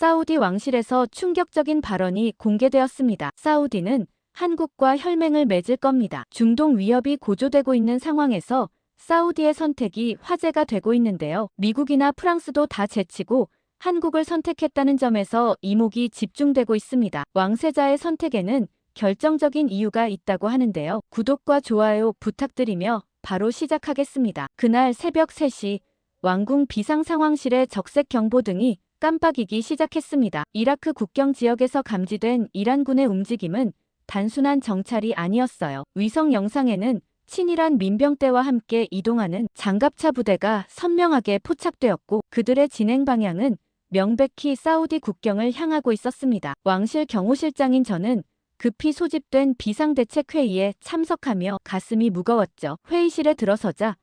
사우디 왕실에서 충격적인 발언이 공개되었습니다. 사우디는 한국과 혈맹을 맺을 겁니다. 중동 위협이 고조되고 있는 상황에서 사우디의 선택이 화제가 되고 있는데요. 미국이나 프랑스도 다 제치고 한국을 선택했다는 점에서 이목이 집중되고 있습니다. 왕세자의 선택에는 결정적인 이유가 있다고 하는데요. 구독과 좋아요 부탁드리며 바로 시작하겠습니다. 그날 새벽 3시 왕궁 비상상황실의 적색 경보 등이 깜빡이기 시작했습니다. 이라크 국경 지역에서 감지된 이란군의 움직임은 단순한 정찰이 아니었어요. 위성 영상에는 친이란 민병대와 함께 이동하는 장갑차 부대가 선명하게 포착되었고 그들의 진행 방향은 명백히 사우디 국경을 향하고 있었습니다. 왕실 경호실장인 저는 급히 소집된 비상대책회의에 참석하며 가슴이 무거웠죠. 회의실에 들어서자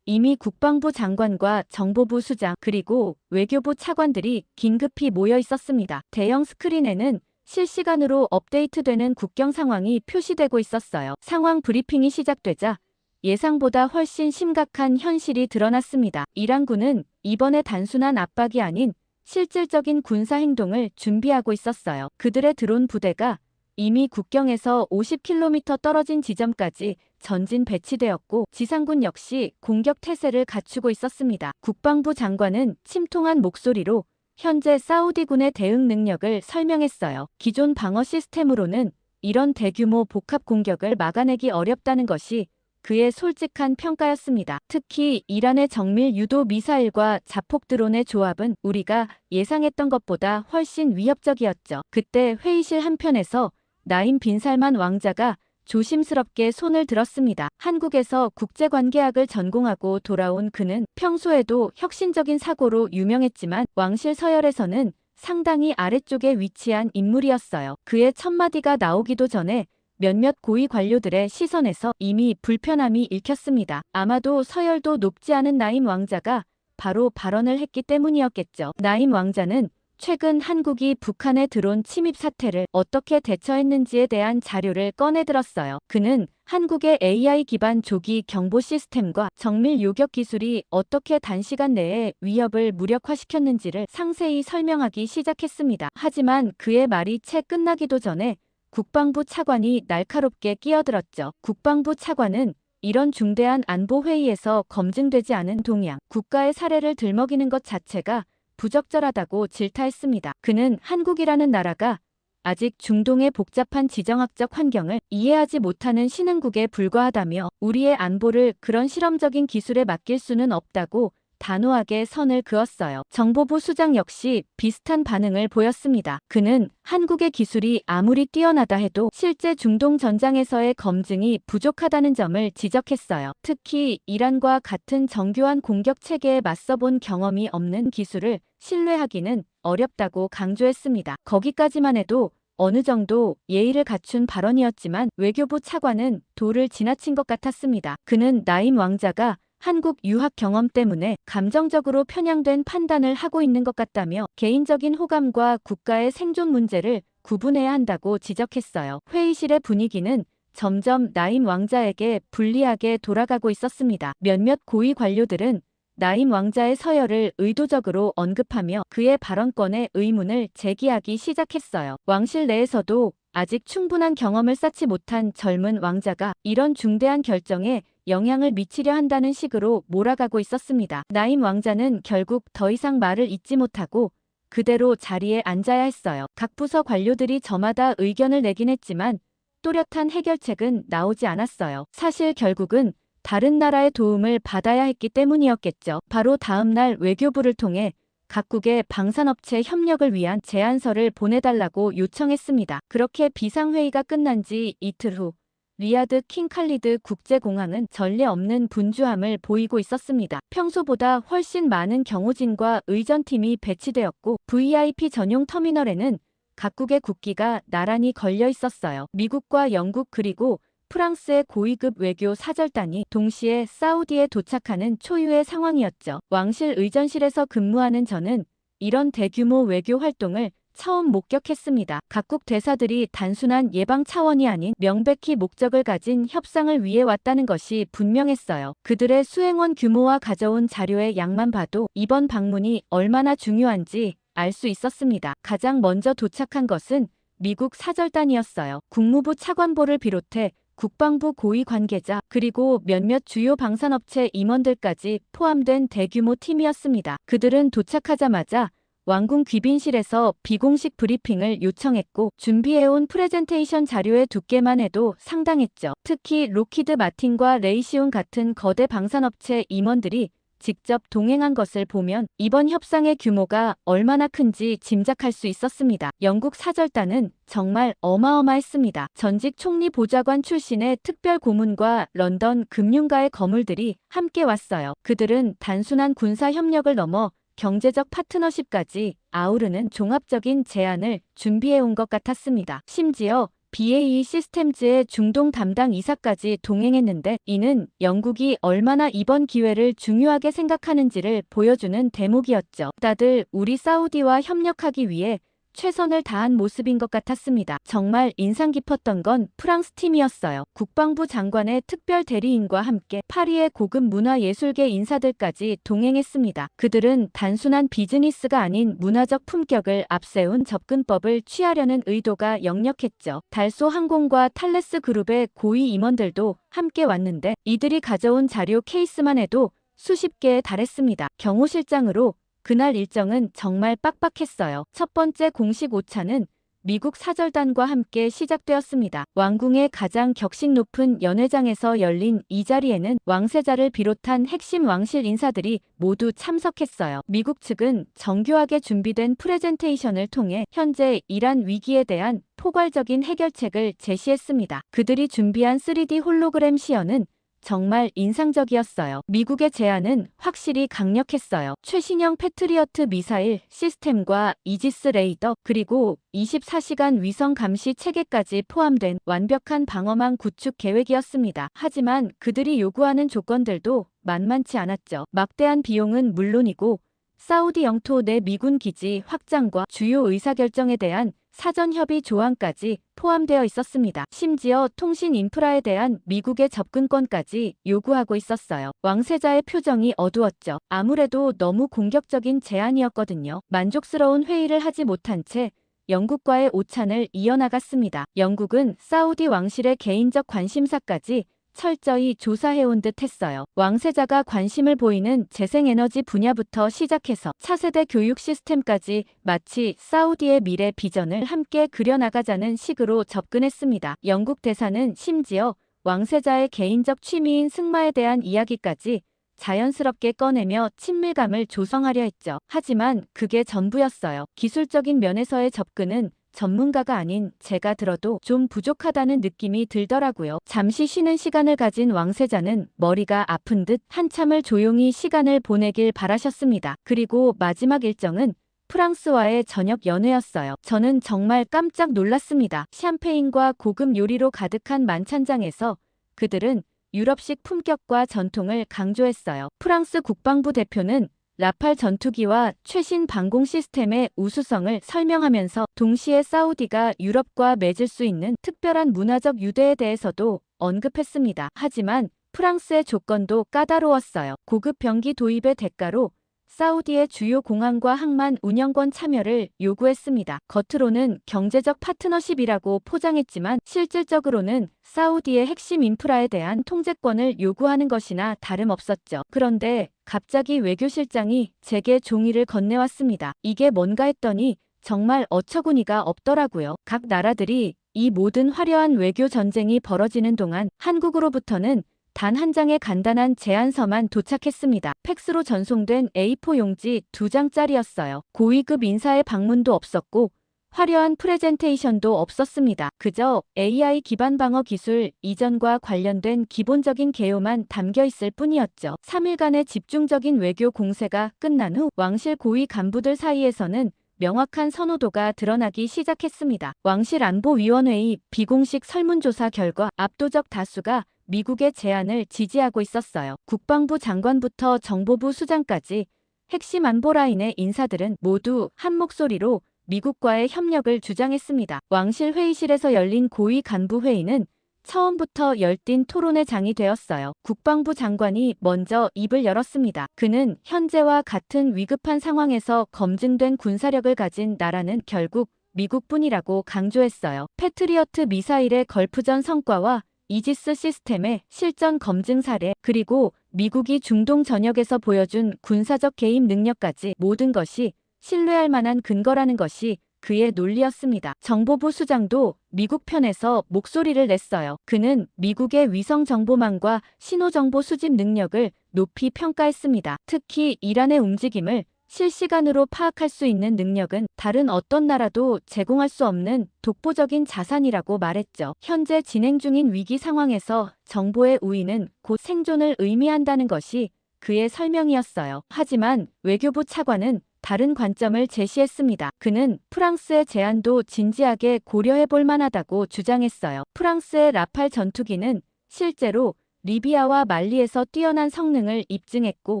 이미 국방부 장관과 정보부 수장 그리고 외교부 차관들이 긴급히 모여 있었습니다. 대형 스크린에는 실시간으로 업데이트되는 국경 상황이 표시되고 있었어요. 상황 브리핑이 시작되자 예상보다 훨씬 심각한 현실이 드러났습니다. 이란군은 이번에 단순한 압박이 아닌 실질적인 군사행동을 준비하고 있었어요. 그들의 드론 부대가 이미 국경에서 50km 떨어진 지점까지 전진 배치되었고 지상군 역시 공격 태세를 갖추고 있었습니다. 국방부 장관은 침통한 목소리로 현재 사우디군의 대응 능력을 설명했어요. 기존 방어 시스템으로는 이런 대규모 복합 공격을 막아내기 어렵다는 것이 그의 솔직한 평가였습니다. 특히 이란의 정밀 유도 미사일과 자폭 드론의 조합은 우리가 예상했던 것보다 훨씬 위협적이었죠. 그때 회의실 한편에서 나임 빈살만 왕자가 조심스럽게 손을 들었습니다. 한국에서 국제관계학을 전공하고 돌아온 그는 평소에도 혁신적인 사고로 유명했지만 왕실 서열에서는 상당히 아래쪽에 위치한 인물이었어요. 그의 첫마디가 나오기도 전에 몇몇 고위 관료들의 시선에서 이미 불편함이 읽혔습니다. 아마도 서열도 높지 않은 나임 왕자가 바로 발언을 했기 때문이었겠죠. 나임 왕자는 최근 한국이 북한의 드론 침입 사태를 어떻게 대처했는지에 대한 자료를 꺼내들었어요. 그는 한국의 AI 기반 조기 경보 시스템과 정밀 요격 기술이 어떻게 단시간 내에 위협을 무력화시켰는지를 상세히 설명하기 시작했습니다. 하지만 그의 말이 채 끝나기도 전에 국방부 차관이 날카롭게 끼어들었죠. 국방부 차관은 이런 중대한 안보 회의에서 검증되지 않은 동향, 국가의 사례를 들먹이는 것 자체가 부적절하다고 질타했습니다. 그는 한국이라는 나라가 아직 중동의 복잡한 지정학적 환경을 이해하지 못하는 신흥국에 불과하다며 우리의 안보를 그런 실험적인 기술에 맡길 수는 없다고 단호하게 선을 그었어요. 정보부 수장 역시 비슷한 반응을 보였습니다. 그는 한국의 기술이 아무리 뛰어나다 해도 실제 중동 전장에서의 검증이 부족하다는 점을 지적했어요. 특히 이란과 같은 정교한 공격 체계에 맞서본 경험이 없는 기술을 신뢰하기는 어렵다고 강조했습니다. 거기까지만 해도 어느 정도 예의를 갖춘 발언이었지만 외교부 차관은 도를 지나친 것 같았습니다. 그는 나임 왕자가 한국 유학 경험 때문에 감정적으로 편향된 판단을 하고 있는 것 같다며 개인적인 호감과 국가의 생존 문제를 구분해야 한다고 지적했어요. 회의실의 분위기는 점점 나임 왕자에게 불리하게 돌아가고 있었습니다. 몇몇 고위 관료들은 나임 왕자의 서열을 의도적으로 언급하며 그의 발언권에 의문을 제기하기 시작했어요. 왕실 내에서도 아직 충분한 경험을 쌓지 못한 젊은 왕자가 이런 중대한 결정에 영향을 미치려 한다는 식으로 몰아가고 있었습니다. 나임 왕자는 결국 더 이상 말을 잇지 못하고 그대로 자리에 앉아야 했어요. 각 부서 관료들이 저마다 의견을 내긴 했지만 또렷한 해결책은 나오지 않았어요. 사실 결국은 다른 나라의 도움을 받아야 했기 때문이었겠죠. 바로 다음 날 외교부를 통해 각국의 방산업체 협력을 위한 제안서를 보내달라고 요청했습니다. 그렇게 비상회의가 끝난 지 이틀 후 리야드 킹 칼리드 국제공항은 전례 없는 분주함을 보이고 있었습니다. 평소보다 훨씬 많은 경호진과 의전팀이 배치되었고 VIP 전용 터미널에는 각국의 국기가 나란히 걸려 있었어요. 미국과 영국 그리고 프랑스의 고위급 외교 사절단이 동시에 사우디에 도착하는 초유의 상황이었죠. 왕실 의전실에서 근무하는 저는 이런 대규모 외교 활동을 처음 목격했습니다. 각국 대사들이 단순한 예방 차원이 아닌 명백히 목적을 가진 협상을 위해 왔다는 것이 분명했어요. 그들의 수행원 규모와 가져온 자료의 양만 봐도 이번 방문이 얼마나 중요한지 알 수 있었습니다. 가장 먼저 도착한 것은 미국 사절단이었어요. 국무부 차관보를 비롯해 국방부 고위 관계자 그리고 몇몇 주요 방산업체 임원들까지 포함된 대규모 팀이었습니다. 그들은 도착하자마자 왕궁 귀빈실에서 비공식 브리핑을 요청했고 준비해온 프레젠테이션 자료의 두께만 해도 상당했죠. 특히 로키드 마틴과 레이시온 같은 거대 방산업체 임원들이 직접 동행한 것을 보면 이번 협상의 규모가 얼마나 큰지 짐작할 수 있었습니다. 영국 사절단은 정말 어마어마했습니다. 전직 총리 보좌관 출신의 특별 고문과 런던 금융가의 거물들이 함께 왔어요. 그들은 단순한 군사 협력을 넘어 경제적 파트너십까지 아우르는 종합적인 제안을 준비해온 것 같았습니다. 심지어 BAE 시스템즈의 중동 담당 이사까지 동행했는데 이는 영국이 얼마나 이번 기회를 중요하게 생각하는지를 보여주는 대목이었죠. 다들 우리 사우디와 협력하기 위해 최선을 다한 모습인 것 같았습니다. 정말 인상 깊었던 건 프랑스 팀이었어요. 국방부 장관의 특별 대리인과 함께 파리의 고급 문화예술계 인사들까지 동행했습니다. 그들은 단순한 비즈니스가 아닌 문화적 품격을 앞세운 접근법을 취하려는 의도가 역력했죠. 달소 항공과 탈레스 그룹의 고위 임원들도 함께 왔는데 이들이 가져온 자료 케이스만 해도 수십 개에 달했습니다. 경호실장으로 그날 일정은 정말 빡빡했어요. 첫 번째 공식 오차는 미국 사절단과 함께 시작되었습니다. 왕궁의 가장 격식 높은 연회장에서 열린 이 자리에는 왕세자를 비롯한 핵심 왕실 인사들이 모두 참석했어요. 미국 측은 정교하게 준비된 프레젠테이션을 통해 현재 이란 위기에 대한 포괄적인 해결책을 제시했습니다. 그들이 준비한 3D 홀로그램 시연은 정말 인상적이었어요. 미국의 제안은 확실히 강력했어요. 최신형 패트리어트 미사일 시스템과 이지스 레이더 그리고 24시간 위성 감시 체계까지 포함된 완벽한 방어망 구축 계획이었습니다. 하지만 그들이 요구하는 조건들도 만만치 않았죠. 막대한 비용은 물론이고 사우디 영토 내 미군 기지 확장과 주요 의사결정에 대한 사전 협의 조항까지 포함되어 있었습니다. 심지어 통신 인프라에 대한 미국의 접근권까지 요구하고 있었어요. 왕세자의 표정이 어두웠죠. 아무래도 너무 공격적인 제안이었거든요. 만족스러운 회의를 하지 못한 채 영국과의 오찬을 이어나갔습니다. 영국은 사우디 왕실의 개인적 관심사까지 철저히 조사해온 듯 했어요. 왕세자가 관심을 보이는 재생에너지 분야부터 시작해서 차세대 교육 시스템까지 마치 사우디의 미래 비전을 함께 그려나가자는 식으로 접근했습니다. 영국 대사는 심지어 왕세자의 개인적 취미인 승마에 대한 이야기까지 자연스럽게 꺼내며 친밀감을 조성하려 했죠. 하지만 그게 전부였어요. 기술적인 면에서의 접근은 전문가가 아닌 제가 들어도 좀 부족하다는 느낌이 들더라고요. 잠시 쉬는 시간을 가진 왕세자는 머리가 아픈 듯 한참을 조용히 시간을 보내길 바라셨습니다. 그리고 마지막 일정은 프랑스와의 저녁 연회였어요. 저는 정말 깜짝 놀랐습니다. 샴페인과 고급 요리로 가득한 만찬장에서 그들은 유럽식 품격과 전통을 강조했어요. 프랑스 국방부 대표는 라팔 전투기와 최신 방공 시스템의 우수성을 설명하면서 동시에 사우디가 유럽과 맺을 수 있는 특별한 문화적 유대에 대해서도 언급했습니다. 하지만 프랑스의 조건도 까다로웠어요. 고급 병기 도입의 대가로 사우디의 주요 공항과 항만 운영권 참여를 요구했습니다. 겉으로는 경제적 파트너십이라고 포장했지만 실질적으로는 사우디의 핵심 인프라에 대한 통제권을 요구하는 것이나 다름없었죠. 그런데 갑자기 외교실장이 제게 종이를 건네왔습니다. 이게 뭔가 했더니 정말 어처구니가 없더라고요. 각 나라들이 이 모든 화려한 외교 전쟁이 벌어지는 동안 한국으로부터는 단 한 장의 간단한 제안서만 도착했습니다. 팩스로 전송된 A4 용지 2장짜리였어요. 고위급 인사의 방문도 없었고 화려한 프레젠테이션도 없었습니다. 그저 AI 기반 방어 기술 이전과 관련된 기본적인 개요만 담겨 있을 뿐이었죠. 3일간의 집중적인 외교 공세가 끝난 후 왕실 고위 간부들 사이에서는 명확한 선호도가 드러나기 시작했습니다. 왕실 안보위원회의 비공식 설문조사 결과 압도적 다수가 미국의 제안을 지지하고 있었어요. 국방부 장관부터 정보부 수장까지 핵심 안보라인의 인사들은 모두 한 목소리로 미국과의 협력을 주장했습니다. 왕실 회의실에서 열린 고위 간부 회의는 처음부터 열띤 토론의 장이 되었어요. 국방부 장관이 먼저 입을 열었습니다. 그는 현재와 같은 위급한 상황에서 검증된 군사력을 가진 나라는 결국 미국뿐이라고 강조했어요. 패트리어트 미사일의 걸프전 성과와 이지스 시스템의 실전 검증 사례, 그리고 미국이 중동 전역에서 보여준 군사적 개입 능력까지 모든 것이 신뢰할 만한 근거라는 것이 그의 논리였습니다. 정보부 수장도 미국 편에서 목소리를 냈어요. 그는 미국의 위성 정보망과 신호정보 수집 능력을 높이 평가했습니다. 특히 이란의 움직임을 실시간으로 파악할 수 있는 능력은 다른 어떤 나라도 제공할 수 없는 독보적인 자산이라고 말했죠. 현재 진행 중인 위기 상황에서 정보의 우위는 곧 생존을 의미한다는 것이 그의 설명이었어요. 하지만 외교부 차관은 다른 관점을 제시했습니다. 그는 프랑스의 제안도 진지하게 고려해 볼 만하다고 주장했어요. 프랑스의 라팔 전투기는 실제로 리비아와 말리에서 뛰어난 성능을 입증했고,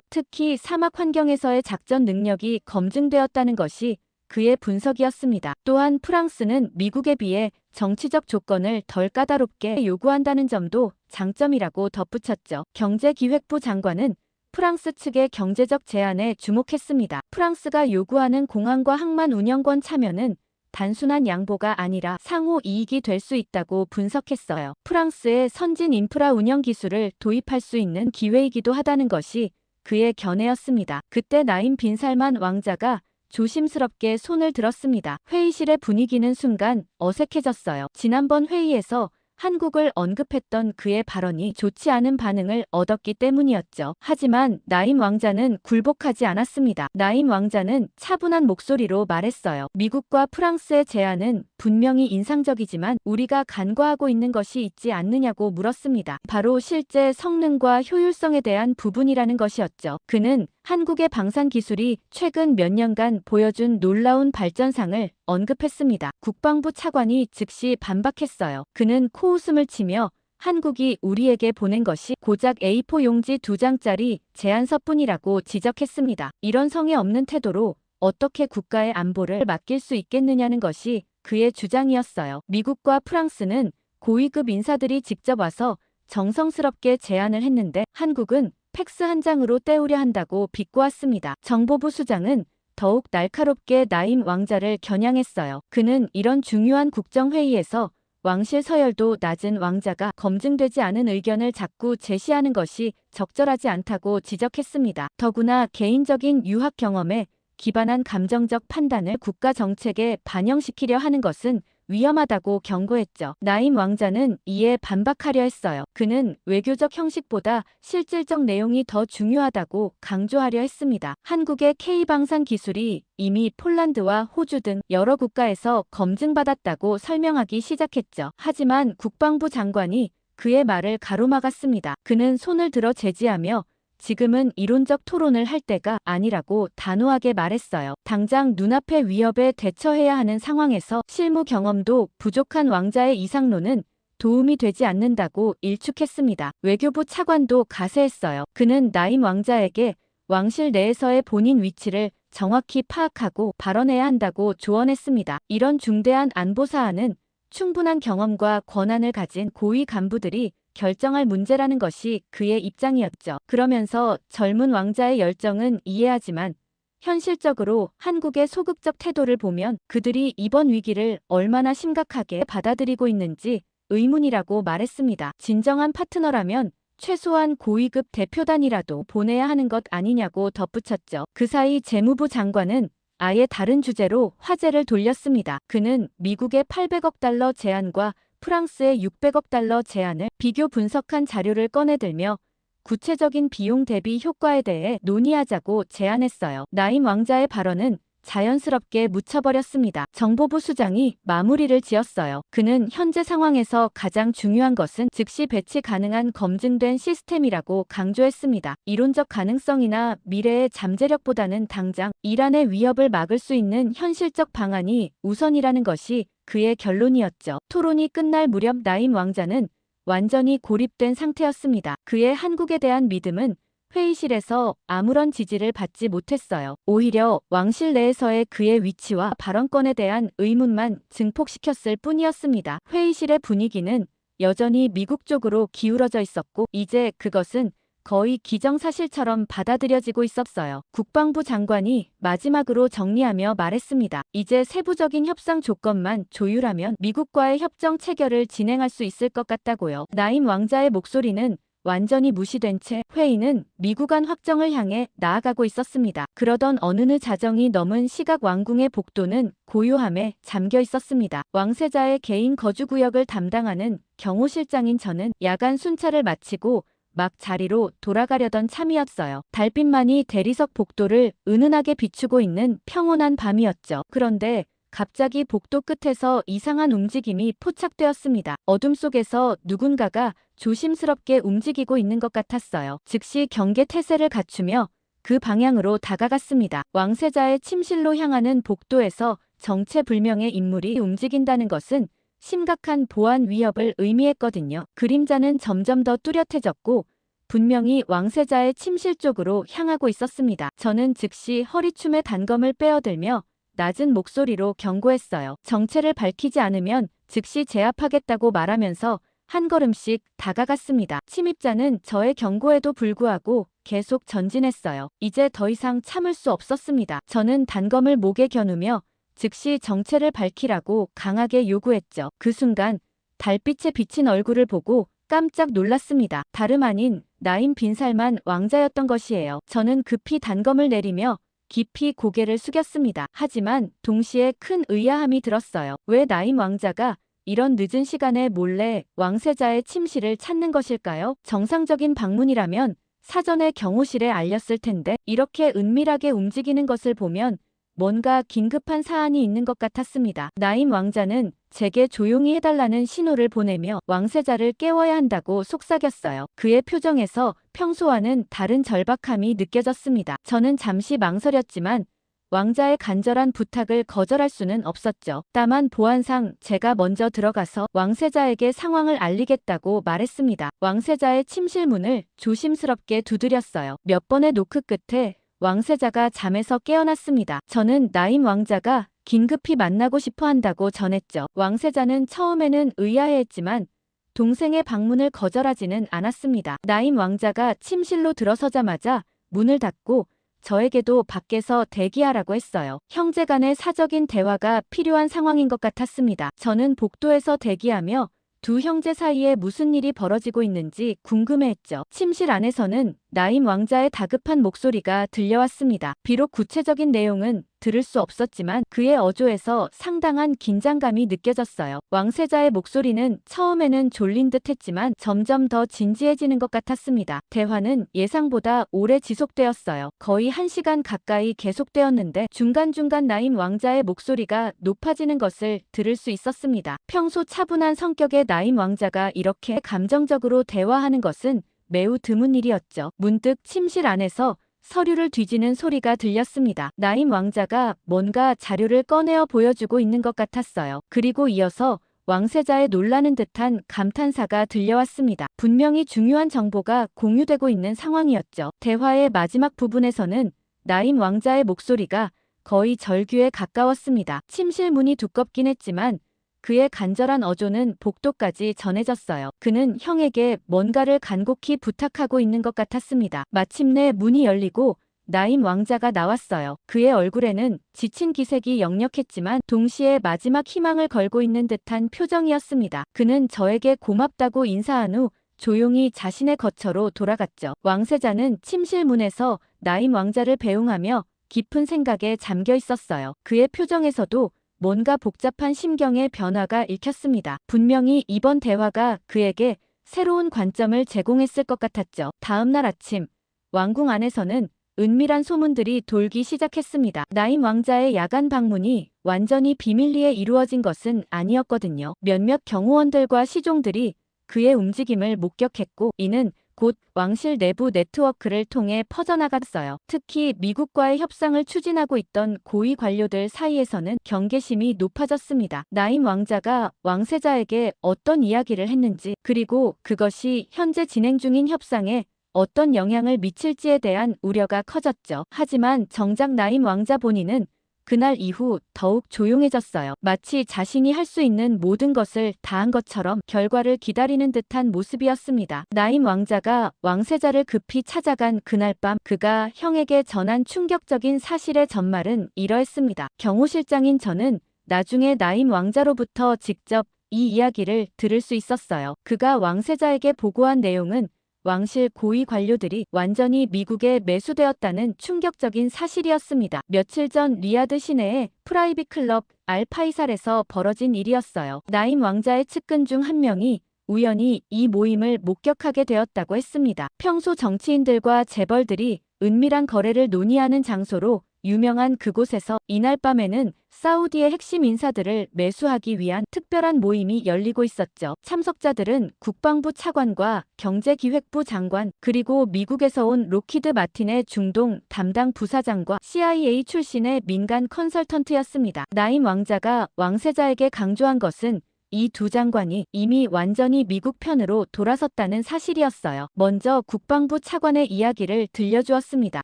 특히 사막 환경에서의 작전 능력이 검증되었다는 것이 그의 분석이었습니다. 또한 프랑스는 미국에 비해 정치적 조건을 덜 까다롭게 요구한다는 점도 장점이라고 덧붙였죠. 경제기획부 장관은 프랑스 측의 경제적 제안에 주목했습니다. 프랑스가 요구하는 공항과 항만 운영권 참여는 단순한 양보가 아니라 상호 이익이 될 수 있다고 분석했어요. 프랑스의 선진 인프라 운영 기술을 도입할 수 있는 기회이기도 하다는 것이 그의 견해였습니다. 그때 나임 빈 살만 왕자가 조심스럽게 손을 들었습니다. 회의실의 분위기는 순간 어색해졌어요. 지난번 회의에서 한국을 언급했던 그의 발언이 좋지 않은 반응을 얻었기 때문이었죠. 하지만 나임 왕자는 굴복하지 않았습니다. 나임 왕자는 차분한 목소리로 말했어요. 미국과 프랑스의 제안은 분명히 인상적이지만 우리가 간과하고 있는 것이 있지 않느냐고 물었습니다. 바로 실제 성능과 효율성에 대한 부분이라는 것이었죠. 그는 한국의 방산 기술이 최근 몇 년간 보여준 놀라운 발전상을 언급했습니다. 국방부 차관이 즉시 반박했어요. 그는 코웃음을 치며 한국이 우리에게 보낸 것이 고작 A4 용지 2장짜리 제안서뿐이라고 지적했습니다. 이런 성의 없는 태도로 어떻게 국가의 안보를 맡길 수 있겠느냐는 것이 그의 주장이었어요. 미국과 프랑스는 고위급 인사들이 직접 와서 정성스럽게 제안을 했는데 한국은 팩스 한 장으로 때우려 한다고 비꼬았습니다. 정보부 수장은 더욱 날카롭게 나임 왕자를 겨냥했어요. 그는 이런 중요한 국정회의에서 왕실 서열도 낮은 왕자가 검증되지 않은 의견을 자꾸 제시하는 것이 적절하지 않다고 지적했습니다. 더구나 개인적인 유학 경험에 기반한 감정적 판단을 국가 정책에 반영시키려 하는 것은 위험하다고 경고했죠. 나임 왕자는 이에 반박하려 했어요. 그는 외교적 형식보다 실질적 내용이 더 중요하다고 강조하려 했습니다. 한국의 K방산 기술이 이미 폴란드와 호주 등 여러 국가에서 검증받았다고 설명하기 시작했죠. 하지만 국방부 장관이 그의 말을 가로막았습니다. 그는 손을 들어 제지하며 지금은 이론적 토론을 할 때가 아니라고 단호하게 말했어요. 당장 눈앞의 위협에 대처해야 하는 상황에서 실무 경험도 부족한 왕자의 이상론은 도움이 되지 않는다고 일축했습니다. 외교부 차관도 가세했어요. 그는 나임 왕자에게 왕실 내에서의 본인 위치를 정확히 파악하고 발언해야 한다고 조언했습니다. 이런 중대한 안보 사안은 충분한 경험과 권한을 가진 고위 간부들이 결정할 문제라는 것이 그의 입장이었죠. 그러면서 젊은 왕자의 열정은 이해하지만 현실적으로 한국의 소극적 태도를 보면 그들이 이번 위기를 얼마나 심각하게 받아들이고 있는지 의문이라고 말했습니다. 진정한 파트너라면 최소한 고위급 대표단이라도 보내야 하는 것 아니냐고 덧붙였죠. 그 사이 재무부 장관은 아예 다른 주제로 화제를 돌렸습니다. 그는 미국의 800억 달러 제안과 프랑스의 600억 달러 제안을 비교 분석한 자료를 꺼내들며 구체적인 비용 대비 효과에 대해 논의하자고 제안했어요. 나임 왕자의 발언은 자연스럽게 묻혀버렸습니다. 정보부 수장이 마무리를 지었어요. 그는 현재 상황에서 가장 중요한 것은 즉시 배치 가능한 검증된 시스템이라고 강조했습니다. 이론적 가능성이나 미래의 잠재력보다는 당장 이란의 위협을 막을 수 있는 현실적 방안이 우선이라는 것이 그의 결론이었죠. 토론이 끝날 무렵 나임 왕자는 완전히 고립된 상태였습니다. 그의 한국에 대한 믿음은 회의실에서 아무런 지지를 받지 못했어요. 오히려 왕실 내에서의 그의 위치와 발언권에 대한 의문만 증폭시켰을 뿐이었습니다. 회의실의 분위기는 여전히 미국 쪽으로 기울어져 있었고 이제 그것은 거의 기정사실처럼 받아들여지고 있었어요. 국방부 장관이 마지막으로 정리하며 말했습니다. 이제 세부적인 협상 조건만 조율하면 미국과의 협정 체결을 진행할 수 있을 것 같다고요. 나임 왕자의 목소리는 완전히 무시된 채 회의는 미국안 확정을 향해 나아가고 있었습니다. 그러던 어느 자정이 넘은 시각 왕궁의 복도는 고요함에 잠겨 있었습니다. 왕세자의 개인 거주구역을 담당하는 경호실장인 저는 야간 순찰을 마치고 막 자리로 돌아가려던 참이었어요. 달빛만이 대리석 복도를 은은하게 비추고 있는 평온한 밤이었죠. 그런데 갑자기 복도 끝에서 이상한 움직임이 포착되었습니다. 어둠 속에서 누군가가 조심스럽게 움직이고 있는 것 같았어요. 즉시 경계 태세를 갖추며 그 방향으로 다가갔습니다. 왕세자의 침실로 향하는 복도에서 정체불명의 인물이 움직인다는 것은 심각한 보안 위협을 의미했거든요. 그림자는 점점 더 뚜렷해졌고 분명히 왕세자의 침실 쪽으로 향하고 있었습니다. 저는 즉시 허리춤에 단검을 빼어들며 낮은 목소리로 경고했어요. 정체를 밝히지 않으면 즉시 제압하겠다고 말하면서 한 걸음씩 다가갔습니다. 침입자는 저의 경고에도 불구하고 계속 전진했어요. 이제 더 이상 참을 수 없었습니다. 저는 단검을 목에 겨누며 즉시 정체를 밝히라고 강하게 요구했죠. 그 순간 달빛에 비친 얼굴을 보고 깜짝 놀랐습니다. 다름 아닌 나임 빈살만 왕자였던 것이에요. 저는 급히 단검을 내리며 깊이 고개를 숙였습니다. 하지만 동시에 큰 의아함이 들었어요. 왜 나임 왕자가 이런 늦은 시간에 몰래 왕세자의 침실을 찾는 것일까요? 정상적인 방문이라면 사전에 경호실에 알렸을 텐데 이렇게 은밀하게 움직이는 것을 보면 뭔가 긴급한 사안이 있는 것 같았습니다. 나임 왕자는 제게 조용히 해달라는 신호를 보내며 왕세자를 깨워야 한다고 속삭였어요. 그의 표정에서 평소와는 다른 절박함이 느껴졌습니다. 저는 잠시 망설였지만 왕자의 간절한 부탁을 거절할 수는 없었죠. 다만 보안상 제가 먼저 들어가서 왕세자에게 상황을 알리겠다고 말했습니다. 왕세자의 침실 문을 조심스럽게 두드렸어요. 몇 번의 노크 끝에 왕세자가 잠에서 깨어났습니다. 저는 나임 왕자가 긴급히 만나고 싶어 한다고 전했죠. 왕세자는 처음에는 의아해했지만 동생의 방문을 거절하지는 않았습니다. 나임 왕자가 침실로 들어서자마자 문을 닫고 저에게도 밖에서 대기하라고 했어요. 형제간의 사적인 대화가 필요한 상황인 것 같았습니다. 저는 복도에서 대기하며 두 형제 사이에 무슨 일이 벌어지고 있는지 궁금해했죠. 침실 안에서는 나임 왕자의 다급한 목소리가 들려왔습니다. 비록 구체적인 내용은 들을 수 없었지만 그의 어조에서 상당한 긴장감이 느껴졌어요. 왕세자의 목소리는 처음에는 졸린 듯 했지만 점점 더 진지해지는 것 같았습니다. 대화는 예상보다 오래 지속되었어요. 거의 1시간 가까이 계속되었는데 중간중간 나임 왕자의 목소리가 높아지는 것을 들을 수 있었습니다. 평소 차분한 성격의 나임 왕자가 이렇게 감정적으로 대화하는 것은 매우 드문 일이었죠. 문득 침실 안에서 서류를 뒤지는 소리가 들렸습니다. 나임 왕자가 뭔가 자료를 꺼내어 보여주고 있는 것 같았어요. 그리고 이어서 왕세자의 놀라는 듯한 감탄사가 들려왔습니다. 분명히 중요한 정보가 공유되고 있는 상황이었죠. 대화의 마지막 부분에서는 나임 왕자의 목소리가 거의 절규에 가까웠습니다. 침실 문이 두껍긴 했지만 그의 간절한 어조는 복도까지 전해졌어요. 그는 형에게 뭔가를 간곡히 부탁하고 있는 것 같았습니다. 마침내 문이 열리고 나임 왕자가 나왔어요. 그의 얼굴에는 지친 기색이 역력했지만 동시에 마지막 희망을 걸고 있는 듯한 표정이었습니다. 그는 저에게 고맙다고 인사한 후 조용히 자신의 거처로 돌아갔죠. 왕세자는 침실 문에서 나임 왕자를 배웅하며 깊은 생각에 잠겨 있었어요. 그의 표정에서도 뭔가 복잡한 심경의 변화가 읽혔습니다. 분명히 이번 대화가 그에게 새로운 관점을 제공했을 것 같았죠. 다음 날 아침, 왕궁 안에서는 은밀한 소문들이 돌기 시작했습니다. 나임 왕자의 야간 방문이 완전히 비밀리에 이루어진 것은 아니었거든요. 몇몇 경호원들과 시종들이 그의 움직임을 목격했고 이는 곧 왕실 내부 네트워크를 통해 퍼져나갔어요. 특히 미국과의 협상을 추진하고 있던 고위 관료들 사이에서는 경계심이 높아졌습니다. 나임 왕자가 왕세자에게 어떤 이야기를 했는지 그리고 그것이 현재 진행 중인 협상에 어떤 영향을 미칠지에 대한 우려가 커졌죠. 하지만 정작 나임 왕자 본인은 그날 이후 더욱 조용해졌어요. 마치 자신이 할 수 있는 모든 것을 다한 것처럼 결과를 기다리는 듯한 모습이었습니다. 나임 왕자가 왕세자를 급히 찾아간 그날 밤 그가 형에게 전한 충격적인 사실의 전말은 이러했습니다. 경호실장인 저는 나중에 나임 왕자로부터 직접 이 이야기를 들을 수 있었어요. 그가 왕세자에게 보고한 내용은 왕실 고위 관료들이 완전히 미국에 매수되었다는 충격적인 사실이었습니다. 며칠 전 리야드 시내의 프라이빗 클럽 알파이살에서 벌어진 일이었어요. 나임 왕자의 측근 중 한 명이 우연히 이 모임을 목격하게 되었다고 했습니다. 평소 정치인들과 재벌들이 은밀한 거래를 논의하는 장소로 유명한 그곳에서 이날 밤에는 사우디의 핵심 인사들을 매수하기 위한 특별한 모임이 열리고 있었죠. 참석자들은 국방부 차관과 경제기획부 장관, 그리고 미국에서 온 록히드 마틴의 중동 담당 부사장과 CIA 출신의 민간 컨설턴트였습니다. 나임 왕자가 왕세자에게 강조한 것은 이 두 장관이 이미 완전히 미국 편으로 돌아섰다는 사실이었어요. 먼저 국방부 차관의 이야기를 들려주었습니다.